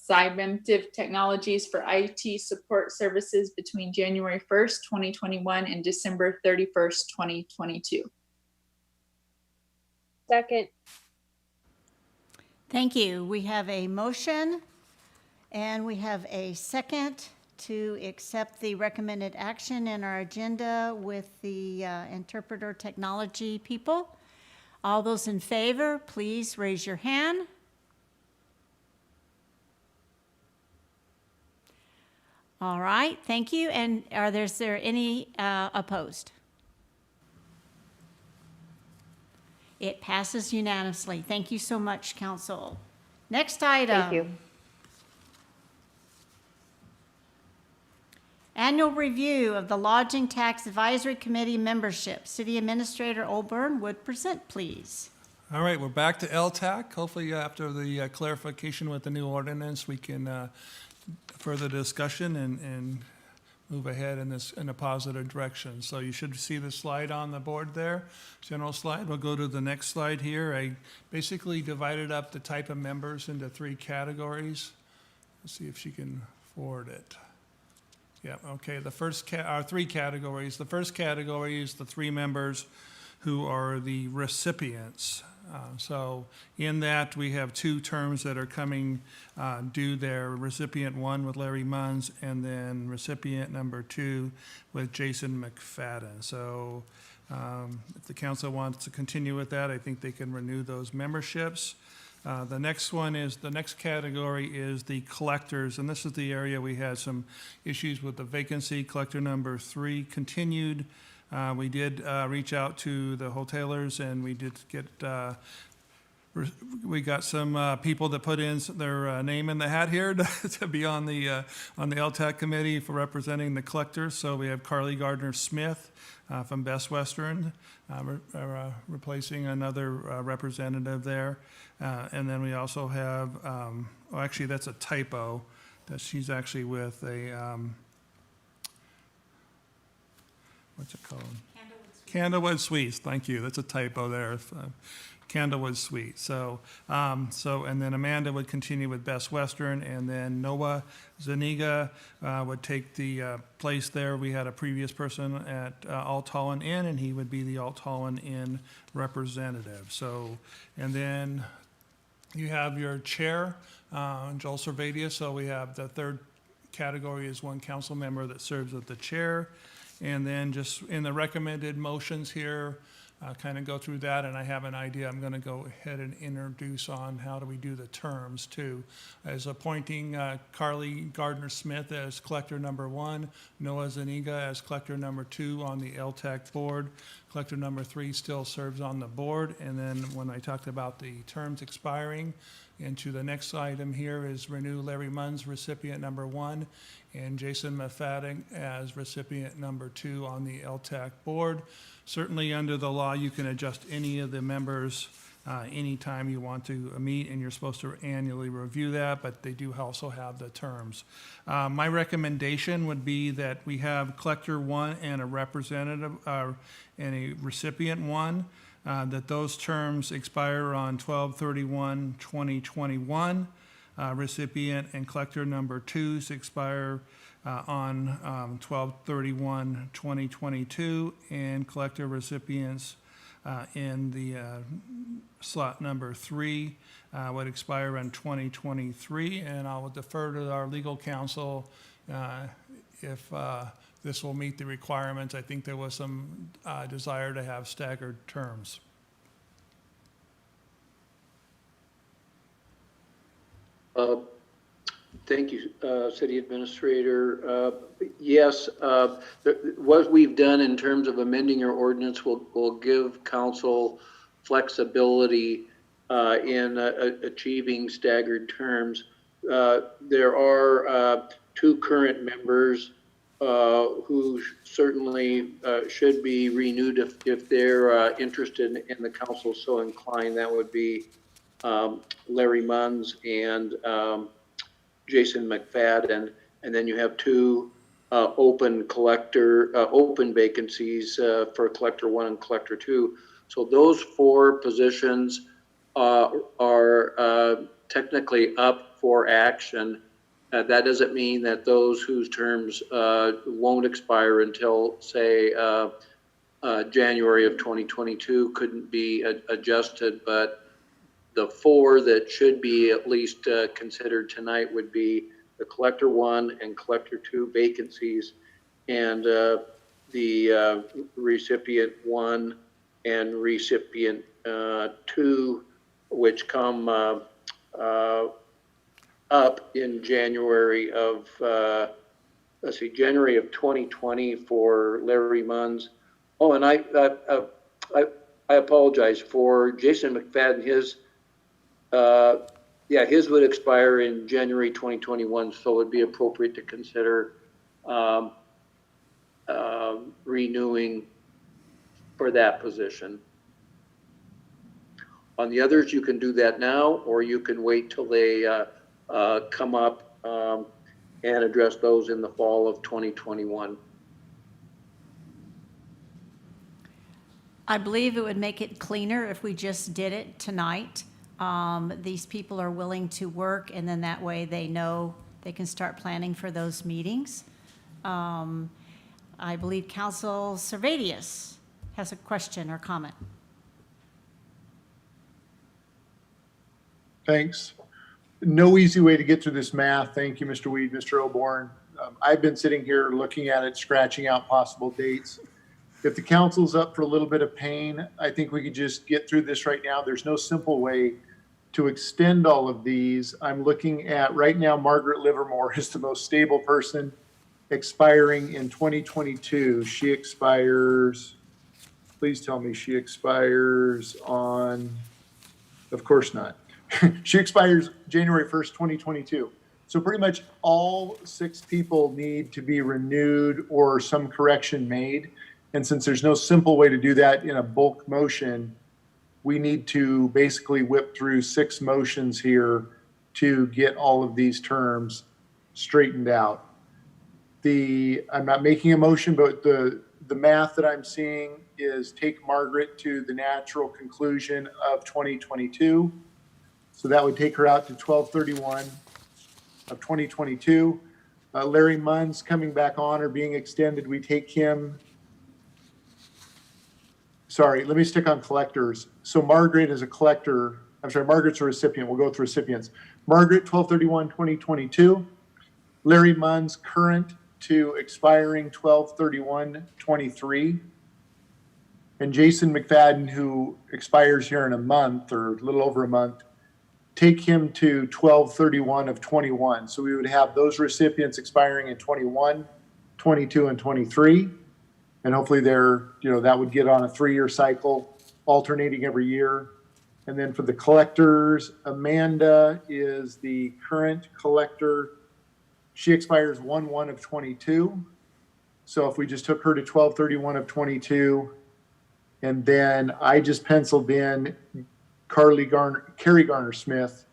Cybentive Technologies for IT support services between January 1st, 2021 and December 31st, 2022. Second. Thank you. We have a motion and we have a second to accept the recommended action in our agenda with the interpreter technology people. All those in favor, please raise your hand. All right, thank you. And is there any opposed? It passes unanimously. Thank you so much, Council. Next item. Thank you. Annual review of the Lodging Tax Advisory Committee membership. City Administrator Olburn would present, please. All right, we're back to LTAC. Hopefully after the clarification with the new ordinance, we can further discussion and move ahead in a positive direction. So you should see the slide on the board there, general slide. We'll go to the next slide here. I basically divided up the type of members into 3 categories. Let's see if she can forward it. Yeah, okay, the first 3 categories. The first category is the 3 members who are the recipients. So in that, we have 2 terms that are coming due there. Recipient 1 with Larry Munns, and then recipient number 2 with Jason McFadden. So if the council wants to continue with that, I think they can renew those memberships. The next category is the collectors, and this is the area we had some issues with the vacancy. Collector number 3 continued. We did reach out to the hotelers, and we did get we got some people that put in their name in the hat here to be on the LTAC committee for representing the collectors. So we have Carly Gardner Smith from Best Western, replacing another representative there. And then we also have, actually that's a typo, that she's actually with a, what's it called? Candlewood Suites. Thank you. That's a typo there. Candlewood Suites. So, and then Amanda would continue with Best Western, and then Noah Zuniga would take the place there. We had a previous person at Alt Holland Inn, and he would be the Alt Holland Inn representative. So, and then you have your chair, Joel Servadia. So we have the third category is 1 council member that serves as the chair. And then just in the recommended motions here, kind of go through that, and I have an idea. I'm going to go ahead and introduce on how do we do the terms too. As appointing Carly Gardner Smith as collector number 1, Noah Zuniga as collector number 2 on the LTAC board. Collector number 3 still serves on the board. And then when I talked about the terms expiring, into the next item here is renew Larry Munns, recipient number 1, and Jason McFadden as recipient number 2 on the LTAC board. Certainly under the law, you can adjust any of the members anytime you want to meet, and you're supposed to annually review that, but they do also have the terms. My recommendation would be that we have collector one and a representative, and a recipient one, that those terms expire on 12/31/2021. Recipient and collector number twos expire on 12/31/2022, and collector recipients in the slot number 3 would expire in 2023. And I will defer to our legal counsel if this will meet the requirements. I think there was some desire to have staggered terms. Thank you, City Administrator. Yes, what we've done in terms of amending your ordinance will give council flexibility in achieving staggered terms. There are 2 current members who certainly should be renewed if they're interested in the council so inclined. That would be Larry Munns and Jason McFadden, and then you have 2 open vacancies for collector 1 and collector 2. So those 4 positions are technically up for action. That doesn't mean that those whose terms won't expire until, say, January of 2022 couldn't be adjusted, but the 4 that should be at least considered tonight would be the collector 1 and collector 2 vacancies, and the recipient 1 and recipient 2, which come up in January of January of 2020 for Larry Munns. Oh, and I apologize for Jason McFadden. His would expire in January 2021, so it would be appropriate to consider renewing for that position. On the others, you can do that now, or you can wait till they come up and address those in the fall of 2021. I believe it would make it cleaner if we just did it tonight. These people are willing to work, and then that way they know they can start planning for those meetings. I believe Council Servadius has a question or comment. Thanks. No easy way to get through this math. Thank you, Mr. Weed, Mr. Oborn. I've been sitting here looking at it, scratching out possible dates. If the council's up for a little bit of pain, I think we could just get through this right now. There's no simple way to extend all of these. I'm looking at right now, Margaret Livermore is the most stable person, expiring in 2022. She expires, please tell me she expires on, of course not. She expires January 1st, 2022. So pretty much all 6 people need to be renewed or some correction made. And since there's no simple way to do that in a bulk motion, we need to basically whip through 6 motions here to get all of these terms straightened out. I'm not making a motion, but the math that I'm seeing is take Margaret to the natural conclusion of 2022. So that would take her out to 12/31 of 2022. Larry Munns coming back on or being extended, we take him. Sorry, let me stick on collectors. So Margaret is a collector. I'm sorry, Margaret's a recipient. We'll go with recipients. Margaret, 12/31/2022. Larry Munns, current to expiring 12/31/23. And Jason McFadden, who expires here in a month or a little over a month, take him to 12/31 of 21. So we would have those recipients expiring in 21, 22, and 23. And hopefully that would get on a 3-year cycle, alternating every year. And then for the collectors, Amanda is the current collector. She expires 1/1 of 22. So if we just took her to 12/31 of 22, and then I just penciled in Carrie Garner Smith,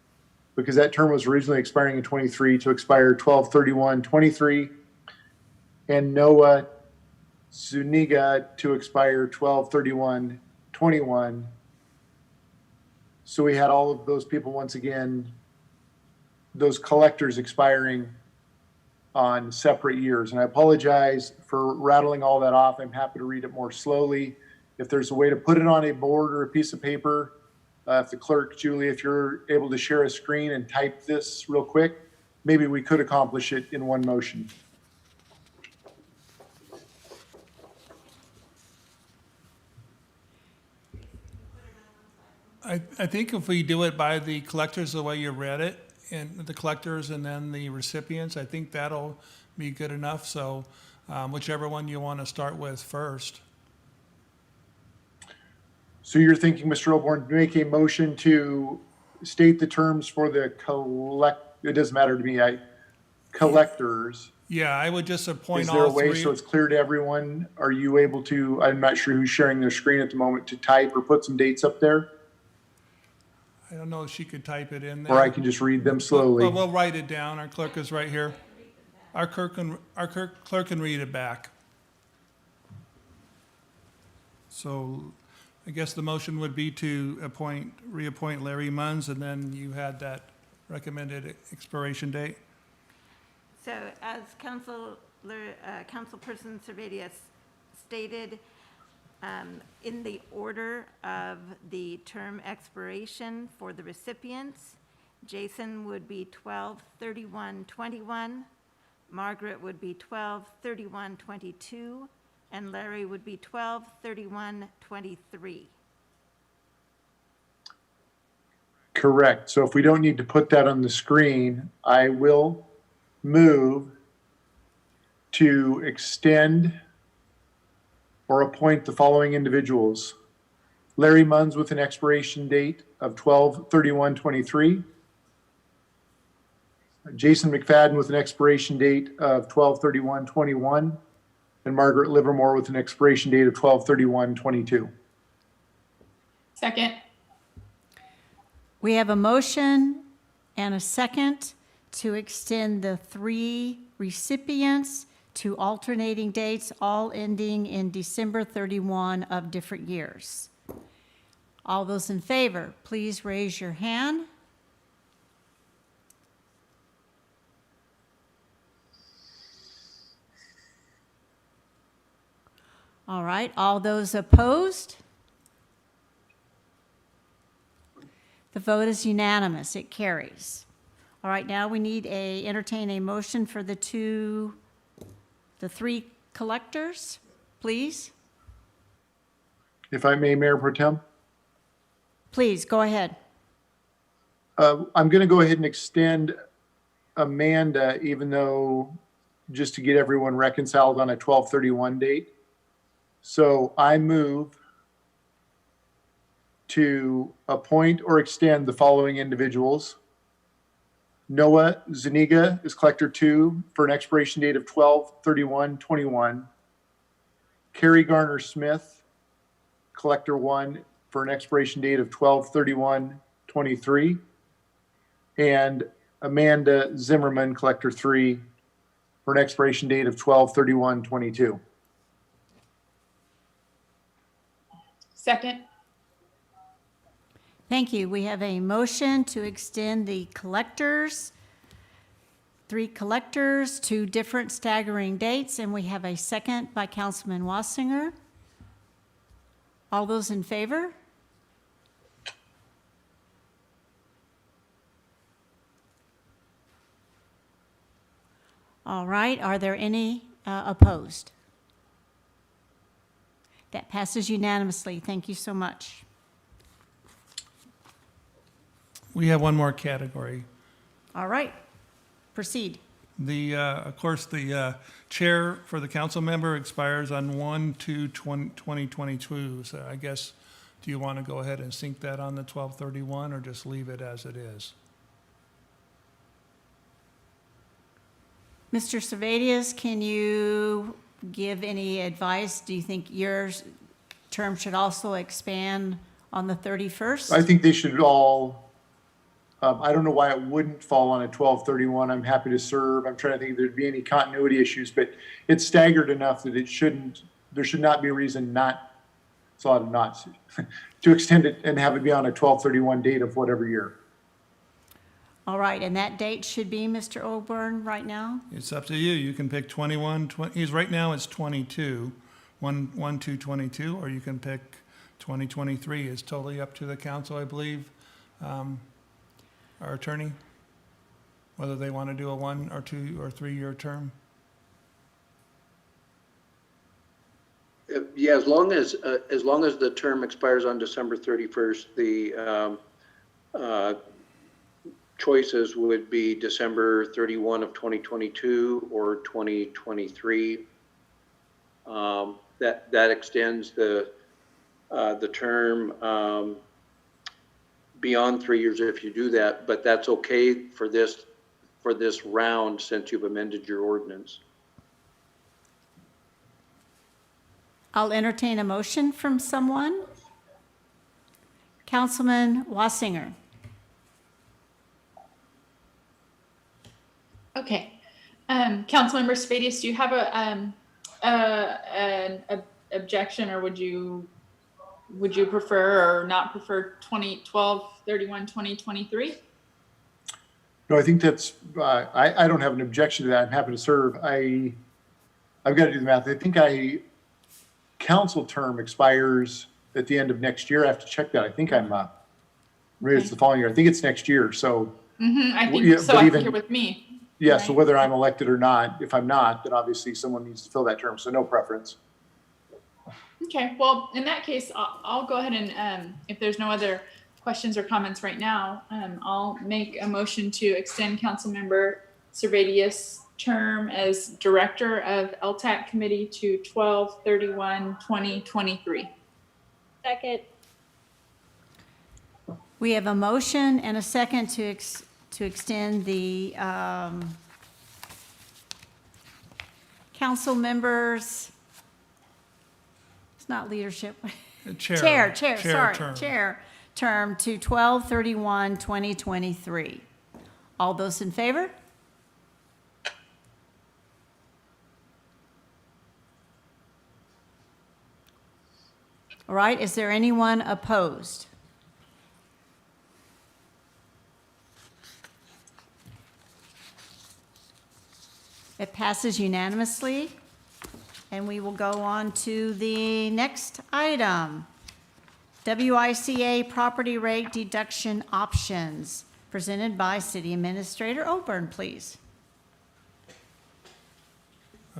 because that term was originally expiring in 23 to expire 12/31/23, and Noah Zuniga to expire 12/31/21. So we had all of those people once again, those collectors expiring on separate years. And I apologize for rattling all that off. I'm happy to read it more slowly. If there's a way to put it on a board or a piece of paper, if the clerk, Julie, if you're able to share a screen and type this real quick, maybe we could accomplish it in one motion. I think if we do it by the collectors the way you read it, and the collectors and then the recipients, I think that'll be good enough. So whichever one you want to start with first. So you're thinking, Mr. Oborn, to make a motion to state the terms for the it doesn't matter to me, collectors. Yeah, I would just appoint Is there a all way three. so it's clear to everyone? Are you able to, I'm not sure who's sharing their screen at the moment, to type or put some dates up there? I don't know if she could type it in there. Or I can just read them slowly? Well, we'll write it down. Our clerk is right here. Our clerk can read it back. So I guess the motion would be to reappoint Larry Munns, and then you had that recommended expiration date. So as Councilperson Servadius stated, in the order of the term expiration for the recipients, Jason would be 12/31/21, Margaret would be 12/31/22, and Larry would be 12/31/23. Correct. So if we don't need to put that on the screen, I will move to extend or appoint the following individuals. Larry Munns with an expiration date of 12/31/23. Jason McFadden with an expiration date of 12/31/21. And Margaret Livermore with an expiration date of 12/31/22. Second. We have a motion and a second to extend the three recipients to alternating dates, all ending in December 31 of different years. All those in favor, please raise your hand. All right, all those opposed? The vote is unanimous, it carries. All right, now we need entertain a motion for the three collectors, please. If I may, Mayor Pro Tem? Please, go ahead. I'm going to go ahead and extend Amanda, even though, just to get everyone reconciled on a 12/31 date. So I move to appoint or extend the following individuals. Noah Zuniga is Collector 2 for an expiration date of 12/31/21. Carrie Garner Smith, Collector 1 for an expiration date of 12/31/23. And Amanda Zimmerman, Collector 3 for an expiration date of 12/31/22. Second. Thank you. We have a motion to extend the three collectors to different staggering dates, and we have a second by Councilman Wassinger. All those in favor? All right, are there any opposed? That passes unanimously. Thank you so much. We have one more category. All right, proceed. Of course, the chair for the council member expires on 1/2/2022. So I guess, do you want to go ahead and sync that on the 12/31 or just leave it as it is? Mr. Servadius, can you give any advice? Do you think your term should also expand on the 31st? I think they should all, I don't know why it wouldn't fall on a 12/31. I'm happy to serve. I'm trying to think if there'd be any continuity issues, but it's staggered enough that there should not be a reason not, it's a lot of knots, to extend it and have it be on a 12/31 date of whatever year. All right, and that date should be, Mr. Oberg, right now? It's up to you. You can pick 21, right now it's 22, 1/2/22, or you can pick 2023. It's totally up to the council, I believe, our attorney, whether they want to do a 1 or 2 or 3 year term. Yeah, as long as the term expires on December 31st, the choices would be December 31 of 2022 or 2023. That extends the term beyond 3 years if you do that, but that's okay for this round since you've amended your ordinance. I'll entertain a motion from someone. Councilman Wassinger. Okay. Councilmember Spadius, do you have an objection, or would you prefer or not prefer 12/31/2023? No, I think that's, I don't have an objection to that. I'm happy to serve. I've got to do the math. I think council term expires at the end of next year. I have to check that. I think maybe it's the following year. I think it's next year. So I think yeah, so. but I even- think you're with me. yeah, right? so whether I'm elected or not, if I'm not, then obviously someone needs to fill that term. So no preference. Okay, well, in that case, I'll go ahead and, if there's no other questions or comments right now, I'll make a motion to extend Councilmember Servadius' term as Director of LTAC Committee to 12/31/2023. Second. We have a motion and a second to extend the council members, it's not leadership, chair term to 12/31/2023. All those in favor? All right, is there anyone opposed? It passes unanimously, and we will go on to the next item. WICA property rate deduction options, presented by City Administrator Oberg, please.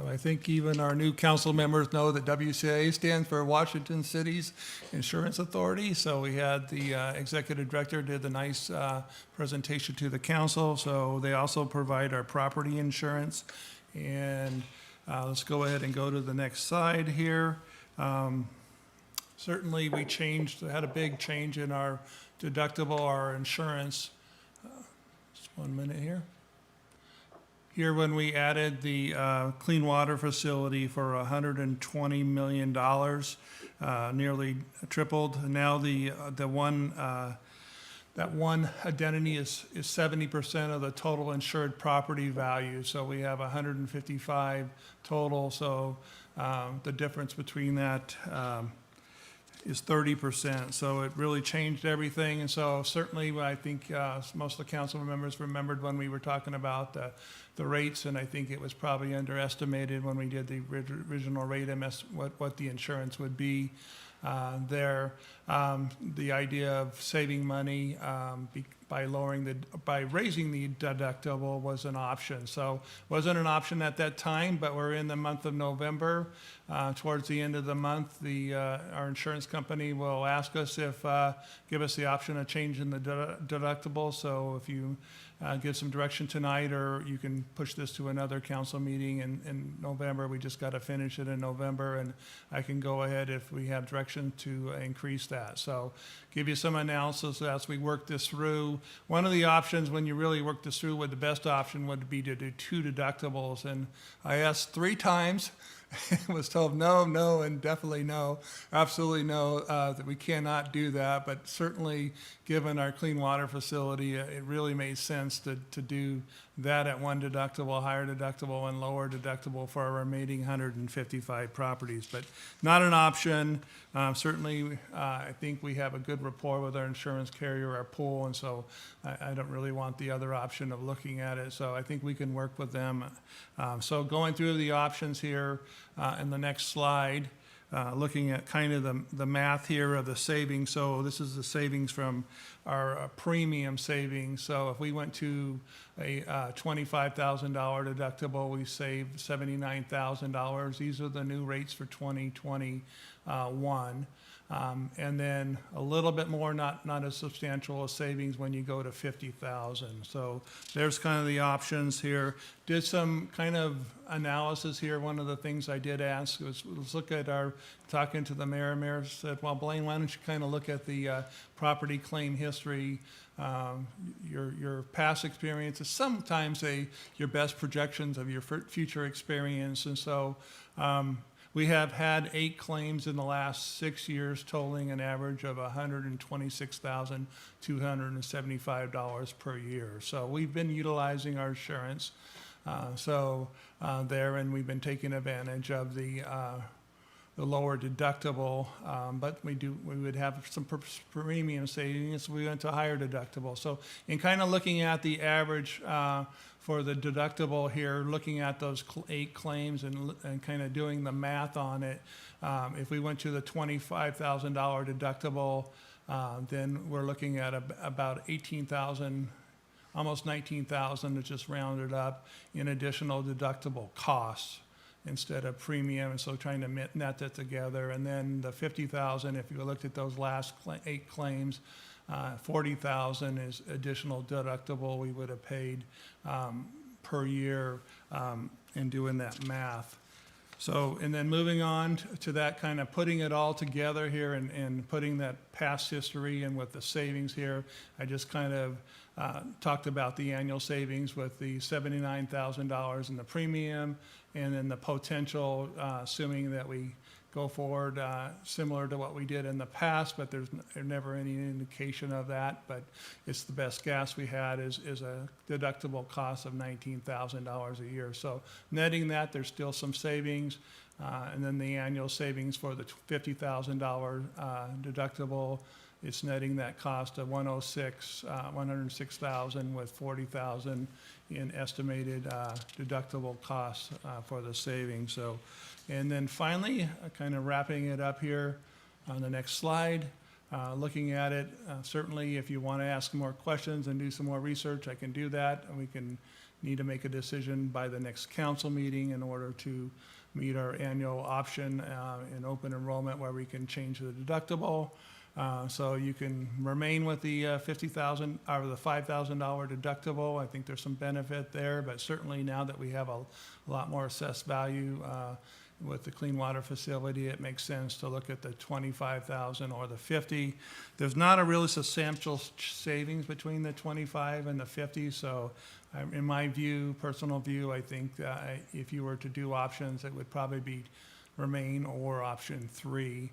I think even our new council members know that WCA stands for Washington City's Insurance Authority. So we had the executive director did the nice presentation to the council. So they also provide our property insurance. And let's go ahead and go to the next slide here. Certainly we had a big change in our deductible, our insurance. Just 1 minute here. Here, when we added the clean water facility for $120 million, nearly tripled. Now that one identity is 70% of the total insured property value. So we have 155 total. So the difference between that is 30%. So it really changed everything. And so certainly I think most of the council members remembered when we were talking about the rates, and I think it was probably underestimated when we did the original rate what the insurance would be there. The idea of saving money by raising the deductible was an option. So it wasn't an option at that time, but we're in the month of November. Towards the end of the month, our insurance company will ask us give us the option of changing the deductible. So if you give some direction tonight, or you can push this to another council meeting in November. We just got to finish it in November, and I can go ahead if we have direction to increase that. So give you some analysis as we work this through. One of the options when you really work this through, the best option would be to do 2 deductibles. And I asked 3 times was told no, no, and definitely no, absolutely no, that we cannot do that. But certainly, given our clean water facility, it really made sense to do that at one deductible, higher deductible, and lower deductible for our remaining 155 properties. But not an option. Certainly, I think we have a good rapport with our insurance carrier, our pool, and so I don't really want the other option of looking at it. So I think we can work with them. So going through the options here in the next slide, looking at kind of the math here of the savings. So this is the savings from our premium savings. So if we went to a $25,000 deductible, we saved $79,000. These are the new rates for 2021. And then a little bit more, not as substantial a savings when you go to 50,000. So there's kind of the options here. Did some kind of analysis here. One of the things I did ask was, let's look at talking to the mayor. Mayor said, well, Blaine, why don't you kind of look at the property claim history, your past experiences, sometimes your best projections of your future experience. And so, we have had 8 claims in the last 6 years, totaling an average of $126,275 per year. So we've been utilizing our insurance there, and we've been taking advantage of the lower deductible, but we would have some premium savings if we went to a higher deductible. So in kind of looking at the average for the deductible here, looking at those 8 claims and kind of doing the math on it, if we went to the $25,000 deductible, then we're looking at about $18,000, almost $19,000 to just round it up in additional deductible costs instead of premium, and so trying to net that together. And then the $50,000, if you looked at those last 8 claims, $40,000 is additional deductible we would have paid per year in doing that math. So, and then moving on to that, kind of putting it all together here and putting that past history and with the savings here, I just kind of talked about the annual savings with the $79,000 in the premium, and then the potential, assuming that we go forward similar to what we did in the past, but there's never any indication of that. But it's the best guess we had is a deductible cost of $19,000 a year. So netting that, there's still some savings. And then the annual savings for the $50,000 deductible, it's netting that cost of $106,000 with $40,000 in estimated deductible costs for the savings. So, and then finally, kind of wrapping it up here on the next slide, looking at it, certainly if you want to ask more questions and do some more research, I can do that. And we can need to make a decision by the next council meeting in order to meet our annual option in open enrollment where we can change the deductible. So you can remain with the $50,000 or the $5,000 deductible. I think there's some benefit there, but certainly now that we have a lot more assessed value with the clean water facility, it makes sense to look at the $25,000 or the $50,000. There's not a really substantial savings between the $25,000 and the $50,000. So in my view, personal view, I think if you were to do options, it would probably be remain or option 3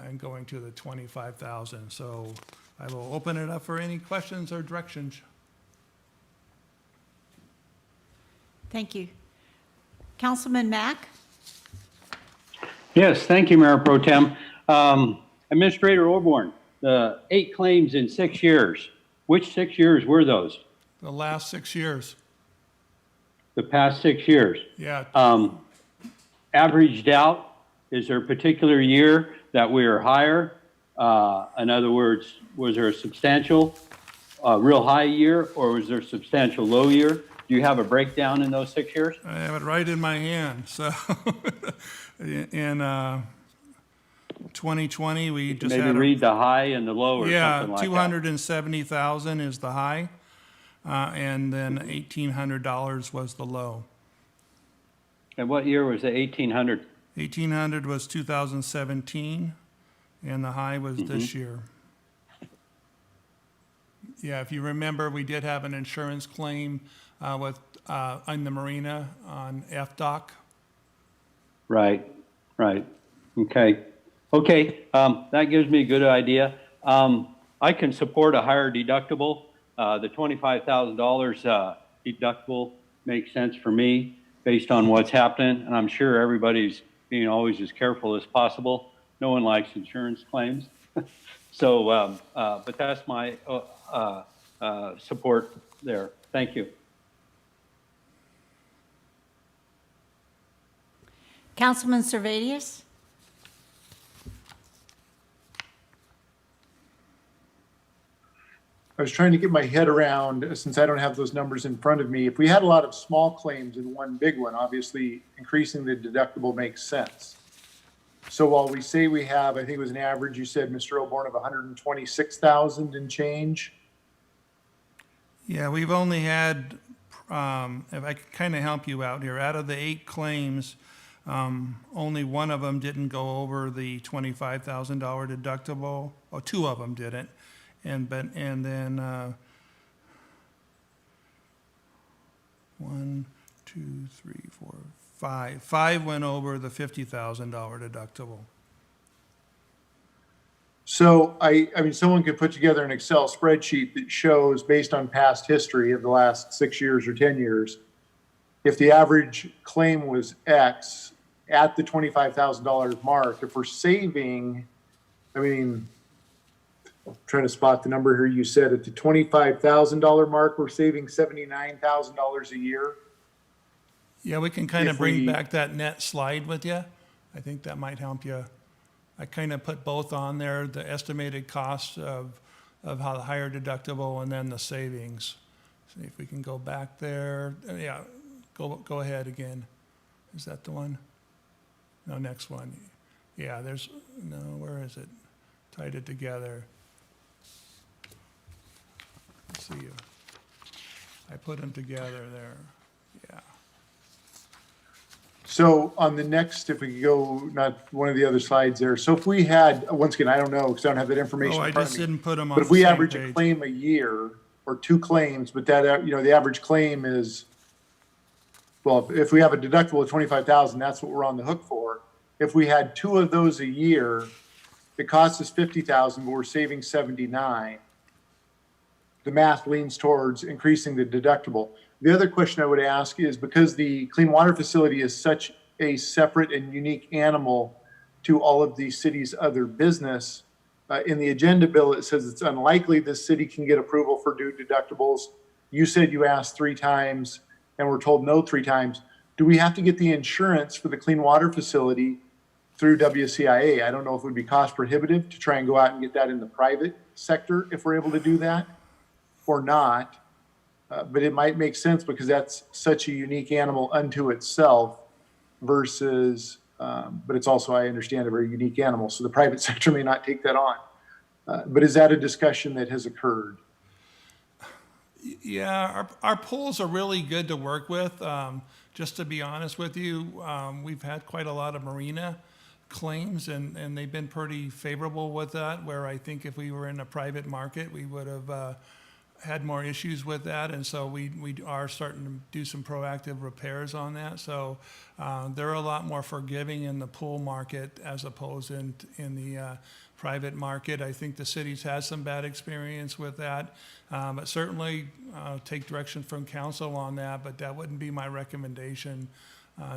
and going to the $25,000. So I will open it up for any questions or directions. Thank you. Councilman Mack? Yes, thank you, Mayor Pro Tem. Administrator Orborn, the 8 claims in 6 years. Which 6 years were those? The last 6 years. The past 6 years. Yeah. Averaged out, is there a particular year that we are higher? In other words, was there a substantial, real high year, or was there a substantial low year? Do you have a breakdown in those 6 years? I have it right in my hand. So in 2020, we just maybe had read the high and the low or something like that. 270,000 is the high, and then $1,800 was the low. And what year was the 1,800? 1,800 was 2017, and the high was this year. Yeah, if you remember, we did have an insurance claim on the marina on FDOC. Right, right. Okay. Okay, that gives me a good idea. I can support a higher deductible. The $25,000 deductible makes sense for me based on what's happening, and I'm sure everybody's being always as careful as possible. No one likes insurance claims. So, but that's my support there. Thank you. Councilman Servadius? I was trying to get my head around, since I don't have those numbers in front of me, if we had a lot of small claims and one big one, obviously increasing the deductible makes sense. So while we say we have, I think it was an average, you said, Mr. Oborn, of 126,000 and change. Yeah, we've only had, if I could kind of help you out here, out of the 8 claims, only one of them didn't go over the $25,000 deductible, or 2 of them didn't. And then 1, 2, 3, 4, 5. 5 went over the $50,000 deductible. So I mean, someone could put together an Excel spreadsheet that shows, based on past history of the last 6 years or 10 years, if the average claim was X at the $25,000 mark, if we're saving, I mean, I'm trying to spot the number here. You said at the $25,000 mark, we're saving $79,000 a year. Yeah, we can kind of If bring we- back that net slide with you. I think that might help you. I kind of put both on there, the estimated cost of how the higher deductible and then the savings. See if we can go back there. Yeah, go ahead again. Is that the one? No, next one. Yeah, where is it? Tied it together. Let's see. I put them together there. Yeah. So on the next, if we could go, not one of the other slides there. So if we had, once again, I don't know, because I don't have that information Oh, I in front just of me. didn't put them on But the if we same average a page. claim a year or 2 claims, but that, the average claim is, well, if we have a deductible of 25,000, that's what we're on the hook for. If we had 2 of those a year, it costs us 50,000, but we're saving 79. The math leans towards increasing the deductible. The other question I would ask is, because the clean water facility is such a separate and unique animal to all of the city's other business, in the agenda bill, it says it's unlikely this city can get approval for new deductibles. You said you asked 3 times and were told no 3 times. Do we have to get the insurance for the clean water facility through WCIA? I don't know if it would be cost prohibitive to try and go out and get that in the private sector if we're able to do that or not. But it might make sense because that's such a unique animal unto itself versus, but it's also, I understand, a very unique animal. So the private sector may not take that on. But is that a discussion that has occurred? Yeah, our pools are really good to work with. Just to be honest with you, we've had quite a lot of marina claims and they've been pretty favorable with that, where I think if we were in a private market, we would have had more issues with that. And so we are starting to do some proactive repairs on that. So they're a lot more forgiving in the pool market as opposed in the private market. I think the city's had some bad experience with that, but certainly take direction from council on that, but that wouldn't be my recommendation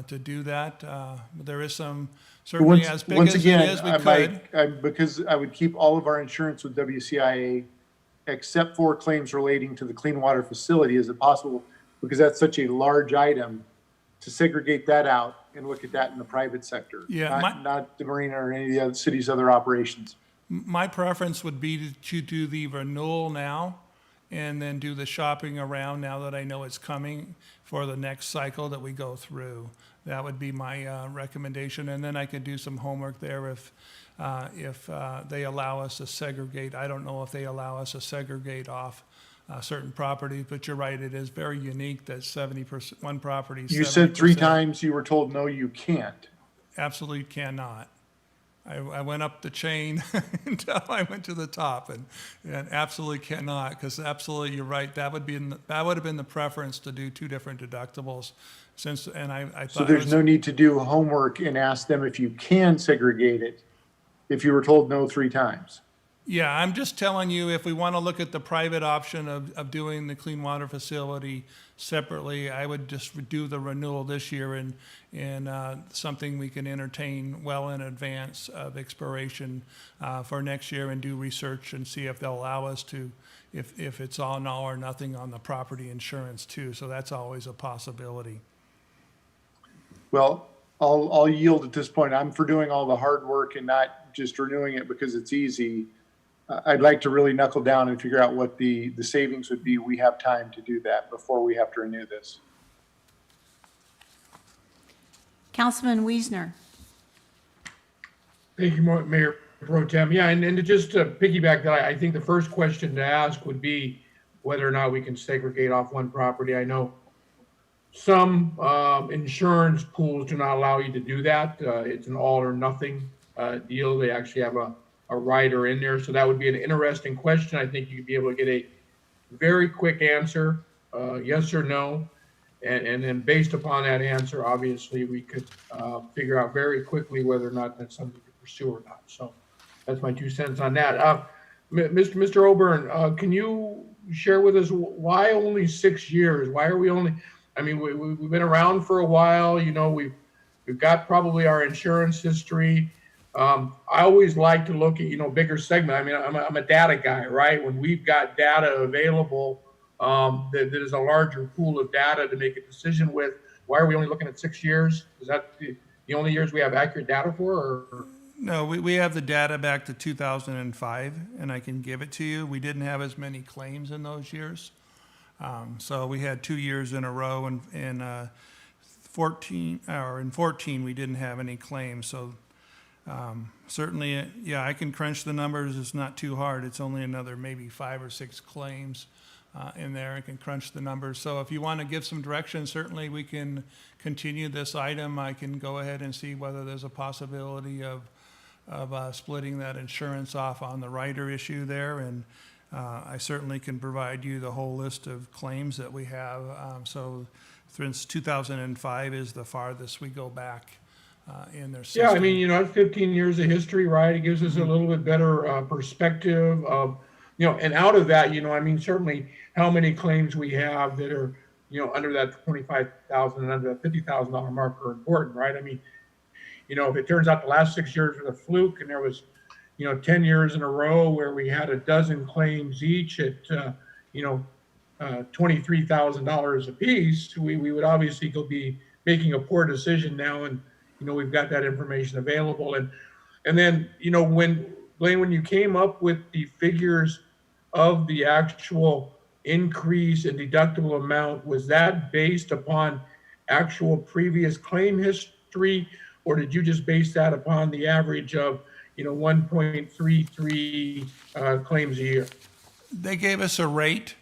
to do that. But there is some, certainly as big as it is, we could. Because I would keep all of our insurance with WCIA except for claims relating to the clean water facility. Is it possible, because that's such a large item, to segregate that out and look at that in the private sector? Yeah, not the marina or any of the other city's other operations. My preference would be to do the renewal now and then do the shopping around now that I know it's coming for the next cycle that we go through. That would be my recommendation. And then I could do some homework there if they allow us to segregate. I don't know if they allow us to segregate off certain properties, but you're right, it is very unique that 70%, one property. You said 3 70%. times you were told, no, you can't. Absolutely cannot. I went up the chain until I went to the top, and absolutely cannot, because absolutely you're right. That would have been the preference, to do 2 different deductibles, and I So thought. there's no need to do homework and ask them if you can segregate it if you were told no 3 times. Yeah, I'm just telling you, if we want to look at the private option of doing the clean water facility separately, I would just do the renewal this year and something we can entertain well in advance of expiration for next year and do research and see if they'll allow us to, if it's all or nothing on the property insurance too. So that's always a possibility. Well, I'll yield at this point. I'm for doing all the hard work and not just renewing it because it's easy. I'd like to really knuckle down and figure out what the savings would be. We have time to do that before we have to renew this. Councilman Wiesner. Thank you, Mayor Pro Tem. Yeah, and to just piggyback that, I think the first question to ask would be whether or not we can segregate off one property. I know some insurance pools do not allow you to do that. It's an all or nothing deal. They actually have a rider in there. So that would be an interesting question. I think you'd be able to get a very quick answer, yes or no. And then based upon that answer, obviously we could figure out very quickly whether or not that's something to pursue or not. So that's my 2 cents on that. Mr. Oburn, can you share with us why only 6 years? Why are we only, I mean, we've been around for a while, you know, we've got probably our insurance history. I always like to look at, you know, bigger segment. I mean, I'm a data guy, right? When we've got data available, that is a larger pool of data to make a decision with. Why are we only looking at 6 years? Is that the only years we have accurate data for? Or? No, we have the data back to 2005, and I can give it to you. We didn't have as many claims in those years. So we had 2 years in a row, and in 14 we didn't have any claims. So certainly, yeah, I can crunch the numbers. It's not too hard. It's only another maybe 5 or 6 claims in there. I can crunch the numbers. So if you want to give some direction, certainly we can continue this item. I can go ahead and see whether there's a possibility of splitting that insurance off on the rider issue there. And I certainly can provide you the whole list of claims that we have. So since 2005 is the farthest we go back in their system. Yeah, I mean, you know, 15 years of history, right? It gives us a little bit better perspective of, you know, and out of that, you know, I mean, certainly how many claims we have that are, you know, under that $25,000 and under that $50,000 mark are important, right? I mean, you know, if it turns out the last 6 years was a fluke and there was, you know, 10 years in a row where we had a dozen claims each at, you know, $23,000 a piece, we would obviously go be making a poor decision now. And, you know, we've got that information available. And then, you know, Blaine, when you came up with the figures of the actual increase in deductible amount, was that based upon actual previous claim history, or did you just base that upon the average of, you know, 1.33 claims a year? They gave us a rate.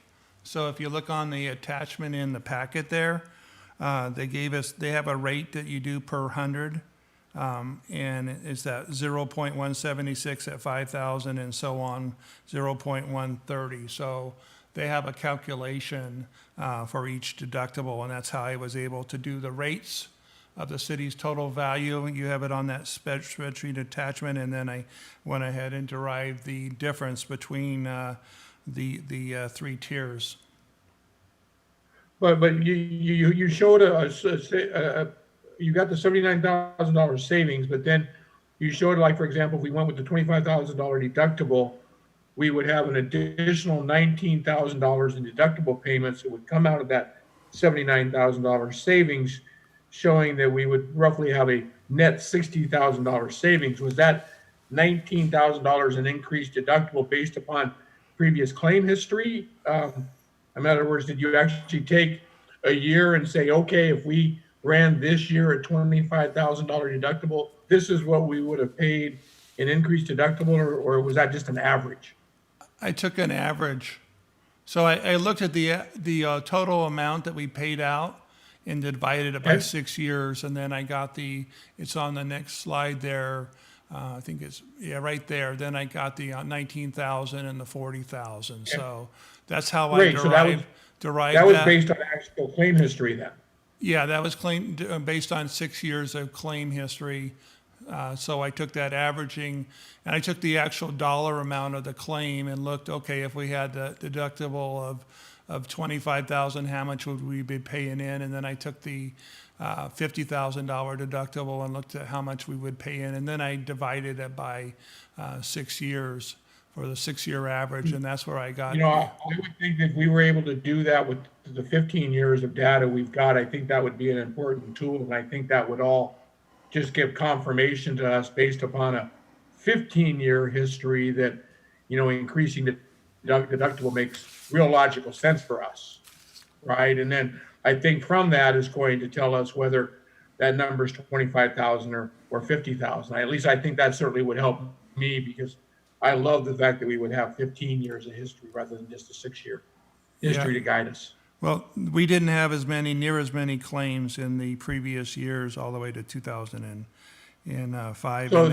So if you look on the attachment in the packet there, they have a rate that you do per 100. And it's that 0.176 at 5,000 and so on, 0.130. So they have a calculation for each deductible, and that's how I was able to do the rates of the city's total value. You have it on that spreadsheet attachment, and then I went ahead and derived the difference between the 3 tiers. But you showed you got the $79,000 savings, but then you showed, like, for example, if we went with the $25,000 deductible, we would have an additional $19,000 in deductible payments that would come out of that $79,000 savings, showing that we would roughly have a net $60,000 savings. Was that $19,000 in increased deductible based upon previous claim history? In other words, did you actually take a year and say, okay, if we ran this year at $25,000 deductible, this is what we would have paid in increased deductible, or was that just an average? I took an average. So I looked at the total amount that we paid out and divided it by 6 years, and then I got it's on the next slide there. I think it's, yeah, right there. Then I got the 19,000 and the 40,000. Okay. So that's how I derived that was based on actual claim history then. Yeah, that was based on 6 years of claim history. So I took that averaging, and I took the actual dollar amount of the claim and looked, okay, if we had the deductible of 25,000, how much would we be paying in? And then I took the $50,000 deductible and looked at how much we would pay in. And then I divided it by 6 years for the 6-year average, and that's where I got. I would think that if we were able to do that with the 15 years of data we've got, I think that would be an important tool. And I think that would all just give confirmation to us based upon a 15-year history that, increasing the deductible makes real logical sense for us, right? And then I think from that is going to tell us whether that number is 25,000 or 50,000. At least I think that certainly would help me, because I love the fact that we would have 15 years of history rather than just a 6-year history to guide us. Well, we didn't have near as many claims in the previous years, all the way to 2005.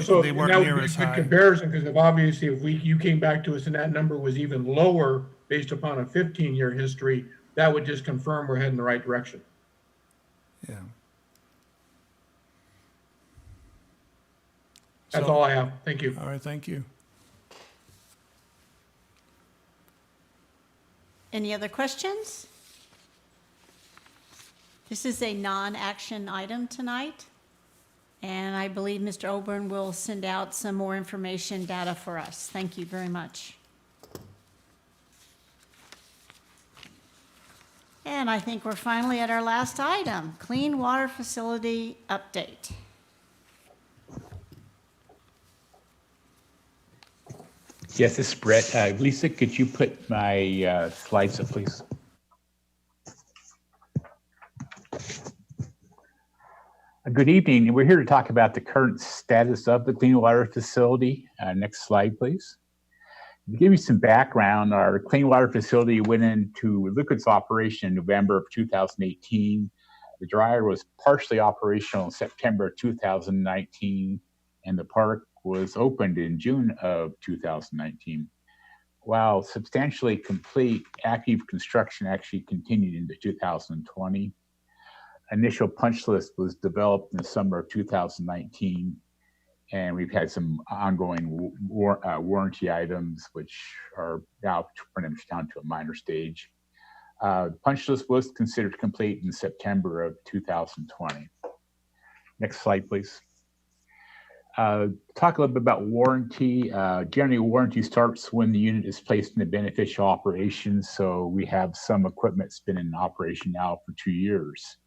So they weren't that near would be as a good high. comparison, because obviously if you came back to us and that number was even lower based upon a 15-year history, that would just confirm we're heading the right direction. Yeah. That's So- all I have. Thank you. All right, thank you. Any other questions? This is a non-action item tonight, and I believe Mr. Oborn will send out some more information data for us. Thank you very much. And I think we're finally at our last item, Clean Water Facility Update. Yes, this is Brett. Lisa, could you put my slides up, please? Good evening. We're here to talk about the current status of the Clean Water Facility. Next slide, please. To give you some background, our Clean Water Facility went into liquids operation in November of 2018. The dryer was partially operational in September of 2019, and the park was opened in June of 2019. While substantially complete, active construction actually continued into 2020. Initial punch list was developed in the summer of 2019, and we've had some ongoing warranty items, which are now pretty much down to a minor stage. Punch list was considered complete in September of 2020. Next slide, please. Talk a little bit about warranty. Generally, warranty starts when the unit is placed in the beneficial operation. So we have some equipment that's been in operation now for 2 years.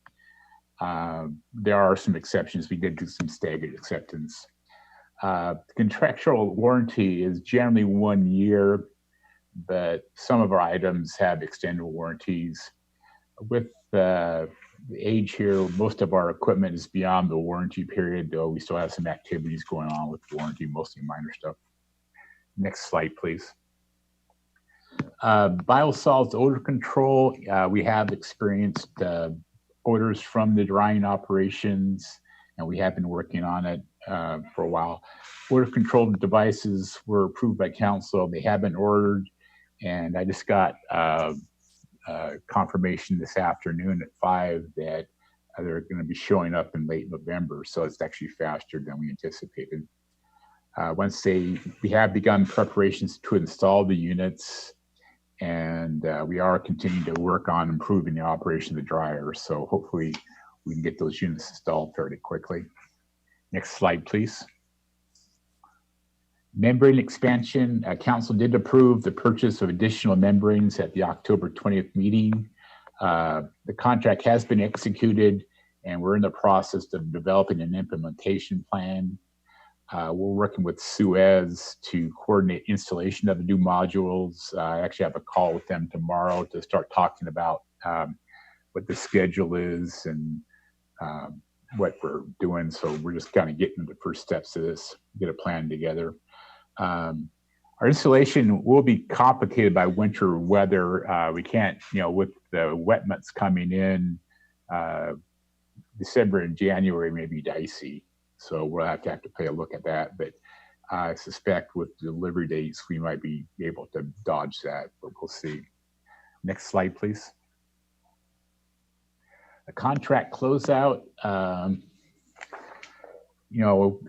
There are some exceptions. We did do some staggered acceptance. Contractual warranty is generally 1 year, but some of our items have extended warranties. With the age here, most of our equipment is beyond the warranty period, though we still have some activities going on with warranty, mostly minor stuff. Next slide, please. Biosolids odor control. We have experienced odors from the drying operations, and we have been working on it for a while. Odor control devices were approved by council. They have been ordered, and I just got confirmation this afternoon at 5 that they're going to be showing up in late November. So it's actually faster than we anticipated. We have begun preparations to install the units, and we are continuing to work on improving the operation of the dryer. So hopefully we can get those units installed fairly quickly. Next slide, please. Membrane expansion. Council did approve the purchase of additional membranes at the October 20th meeting. The contract has been executed, and we're in the process of developing an implementation plan. We're working with Suez to coordinate installation of the new modules. I actually have a call with them tomorrow to start talking about what the schedule is and what we're doing. So we're just kind of getting the first steps of this, get a plan together. Our installation will be complicated by winter weather. We can't, with the wet months coming in, December and January may be dicey. So we'll have to take a look at that. But I suspect with delivery dates, we might be able to dodge that, but we'll see. Next slide, please. A contract closeout,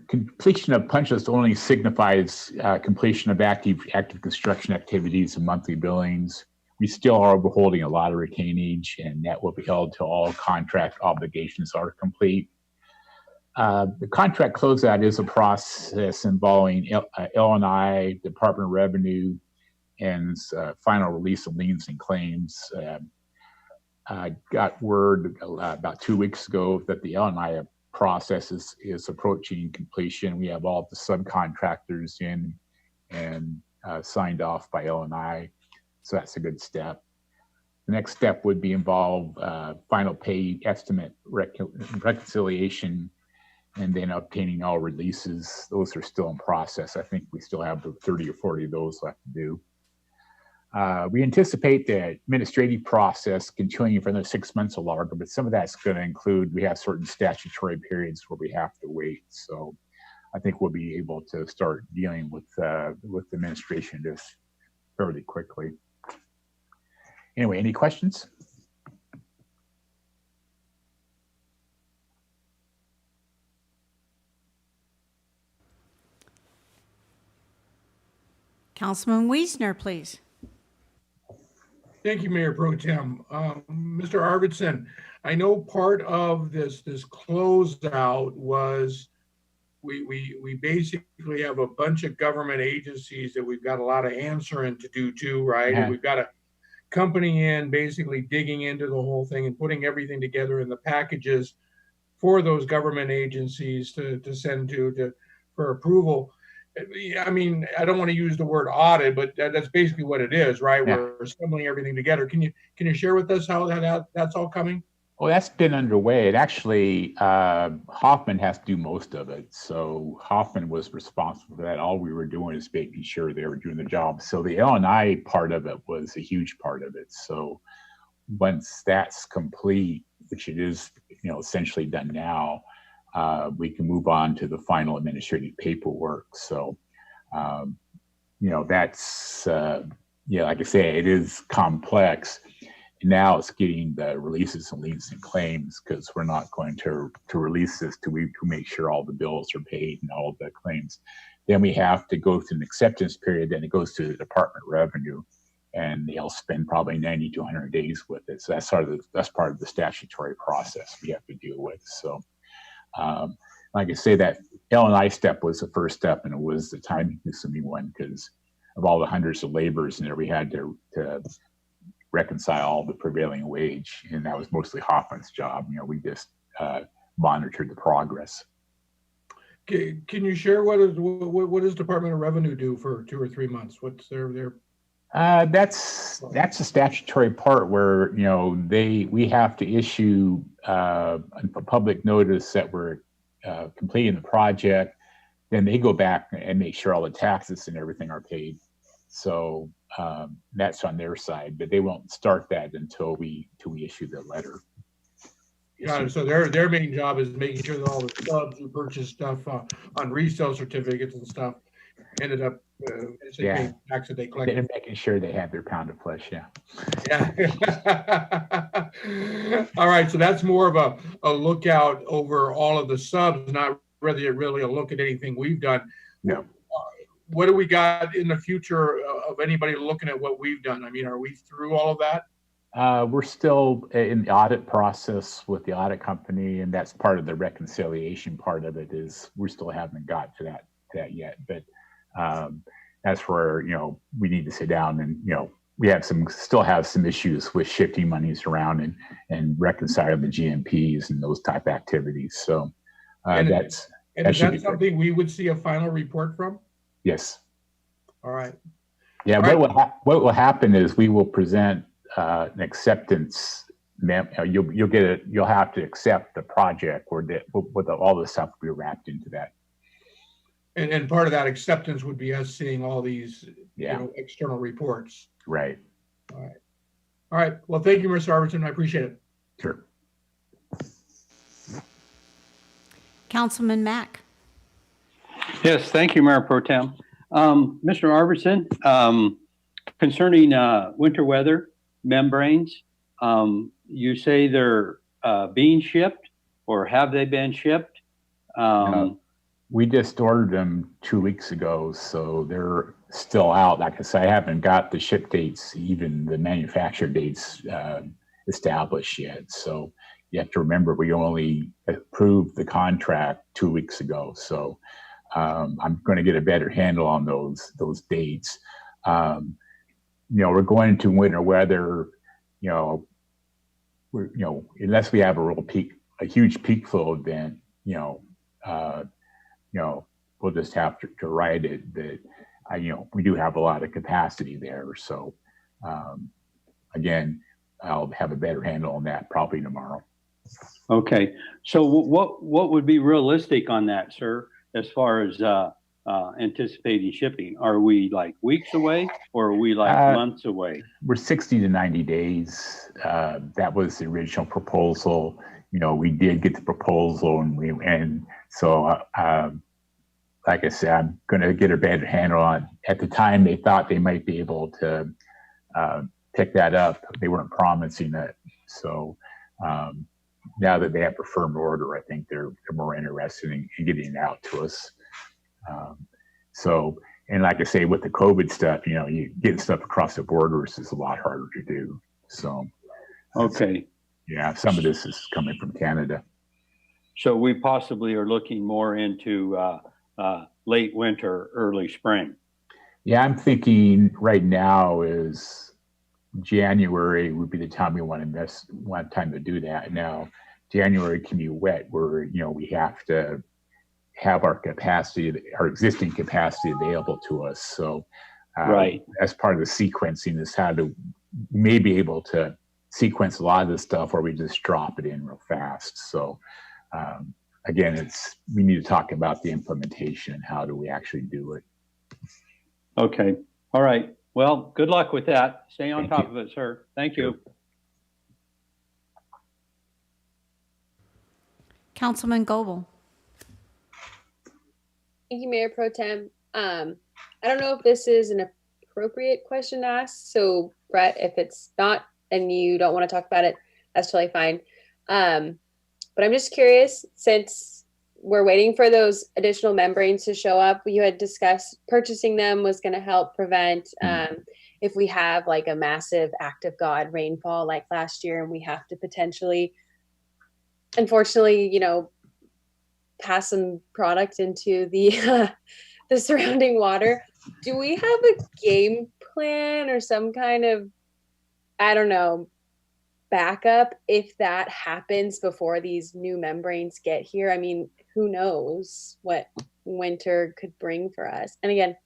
completion of punch list only signifies completion of active construction activities and monthly billings. We still are beholding a lot of retainage, and that will be held till all contract obligations are complete. The contract closeout is a process involving L&I, Department of Revenue, and final release of liens and claims. I got word about 2 weeks ago that the L&I process is approaching completion. We have all the subcontractors in and signed off by L&I, so that's a good step. The next step would be involve final pay estimate reconciliation, and then obtaining all releases. Those are still in process. I think we still have 30 or 40 of those left to do. We anticipate the administrative process continuing for another 6 months or longer, but some of that's going to include, we have certain statutory periods where we have to wait. So I think we'll be able to start dealing with the administration just fairly quickly. Anyway, any questions? Councilman Wiesner, please. Thank you, Mayor Pro Tem. Mr. Arvidsson, I know part of this closeout was we basically have a bunch of government agencies that we've got a lot of answering to do too, right? And we've got a company in basically digging into the whole thing and putting everything together in the packages for those government agencies to send for approval. I mean, I don't want to use the word audit, but that's basically what it is, right? Yeah. We're assembling everything together. Can you share with us how that's all coming? Well, that's been underway. It actually, Hoffman has to do most of it. So Hoffman was responsible for that. All we were doing is making sure they were doing the job. So the L&I part of it was a huge part of it. So once that's complete, which it is, essentially done now, we can move on to the final administrative paperwork. So, that's, like I say, it is complex. Now it's getting the releases and liens and claims, because we're not going to release this to make sure all the bills are paid and all the claims. Then we have to go through an acceptance period. Then it goes to the Department of Revenue, and they'll spend probably 90 to 100 days with it. So that's part of the statutory process we have to deal with. So, like I say, that L&I step was the first step, and it was the time-consuming one because of all the hundreds of laborers in there. We had to reconcile all the prevailing wage, and that was mostly Hoffman's job. We just monitored the progress. Can you share what does Department of Revenue do for 2 or 3 months? What's their that's a statutory part where we have to issue a public notice that we're completing the project. Then they go back and make sure all the taxes and everything are paid. So that's on their side, but they won't start that until we issue the letter. Yeah, so their main job is making sure that all the subs who purchase stuff on resale certificates and stuff ended up paying tax that they collected. They're making sure they have their pound of flesh. Yeah. All right, so that's more of a lookout over all of the subs, not really a look at anything we've done. No. What do we got in the future of anybody looking at what we've done? I mean, are we through all of that? We're still in the audit process with the audit company, and that's part of the reconciliation part of it. Is we still haven't got to that yet, but that's where we need to sit down and we still have some issues with shifting monies around and reconciling the GMPs and those type of activities. So is that something we would see a final report from? Yes. All right. Yeah. All what will happen is we will present an acceptance. You'll have to accept the project with all the stuff will be wrapped into that. And part of that acceptance would be us seeing all these external reports. Right. All right. All right. Well, thank you, Mr. Arvidsson. I appreciate it. Sure. Councilman Mack. Yes, thank you, Mayor Pro Tem. Mr. Arvidsson, concerning winter weather membranes, you say they're being shipped, or have they been shipped? We just ordered them 2 weeks ago, so they're still out. Like I said, I haven't got the ship dates, even the manufacturer dates established yet. So you have to remember, we only approved the contract 2 weeks ago. So I'm going to get a better handle on those dates. We're going into winter weather. Unless we have a huge peak flow event, we'll just have to ride it. But we do have a lot of capacity there. So again, I'll have a better handle on that probably tomorrow. Okay. So what would be realistic on that, sir, as far as anticipating shipping? Are we like weeks away, or are we like months away? We're 60 to 90 days. That was the original proposal. We did get the proposal, and so like I said, I'm going to get a better handle on. At the time, they thought they might be able to pick that up. They weren't promising it. So now that they have a firm order, I think they're more interested in getting it out to us. And like I say, with the COVID stuff, you getting stuff across the borders is a lot harder to do. So, okay. Yeah, some of this is coming from Canada. So we possibly are looking more into late winter, early spring. Yeah, I'm thinking right now is January would be the time we want time to do that. Now, January can be wet where, we have to have our existing capacity available to us. So right. As part of the sequencing is how to may be able to sequence a lot of this stuff, or we just drop it in real fast. So again, we need to talk about the implementation. How do we actually do it? Okay. All right. Well, good luck with that. Stay on top of it, sir. Thank you. Councilman Goebel. Thank you, Mayor Pro Tem. I don't know if this is an appropriate question to ask. So, Brett, if it's not and you don't want to talk about it, that's totally fine. But I'm just curious, since we're waiting for those additional membranes to show up, you had discussed purchasing them was going to help prevent if we have like a massive act of God rainfall like last year, and we have to potentially, unfortunately, pass some product into the the surrounding water. Do we have a game plan or some kind of, I don't know, backup if that happens before these new membranes get here? I mean, who knows what winter could bring for us? And again,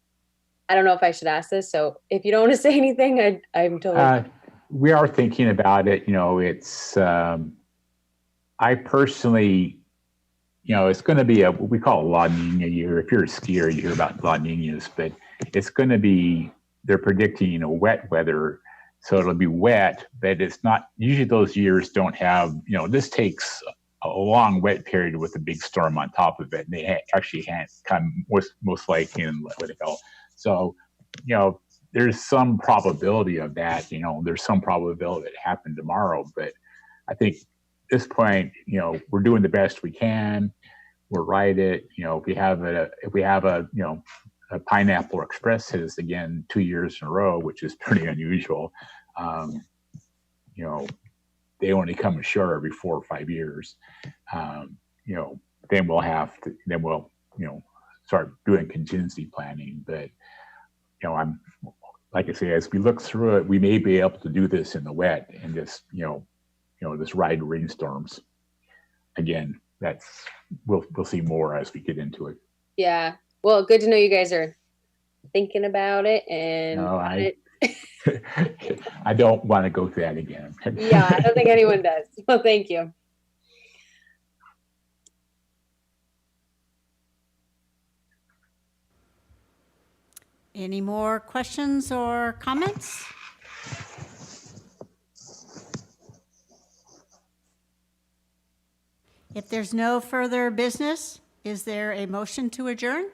I don't know if I should ask this, so if you don't want to say anything, I'm totally. We are thinking about it. It's I personally, it's going to be what we call a La Nina year. If you're a skier, you hear about La Ninas, but it's going to be, they're predicting, wet weather. So it'll be wet, but it's not, usually those years don't have, this takes a long wet period with a big storm on top of it. And they actually come most likely in what they call. So, there's some probability of that, there's some probability it happened tomorrow, but I think at this point, we're doing the best we can. We'll ride it. If we have a Pineapple Express hit us again 2 years in a row, which is pretty unusual. They only come ashore every 4 or 5 years. Then we'll start doing contingency planning. But, I'm, like I say, as we look through it, we may be able to do this in the wet and just, just ride rainstorms. Again, we'll see more as we get into it. Yeah. Well, good to know you guys are thinking about it and I don't want to go through that again. Yeah, I don't think anyone does. Well, thank you. Any more questions or comments? If there's no further business, is there a motion to adjourn?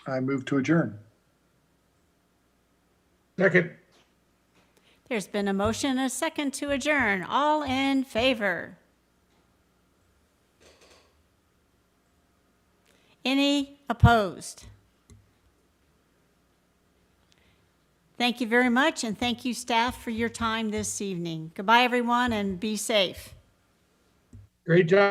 I move to adjourn. Second. There's been a motion and a second to adjourn. All in favor? Any opposed? Thank you very much, and thank you, staff, for your time this evening. Goodbye, everyone, and be safe. Great job.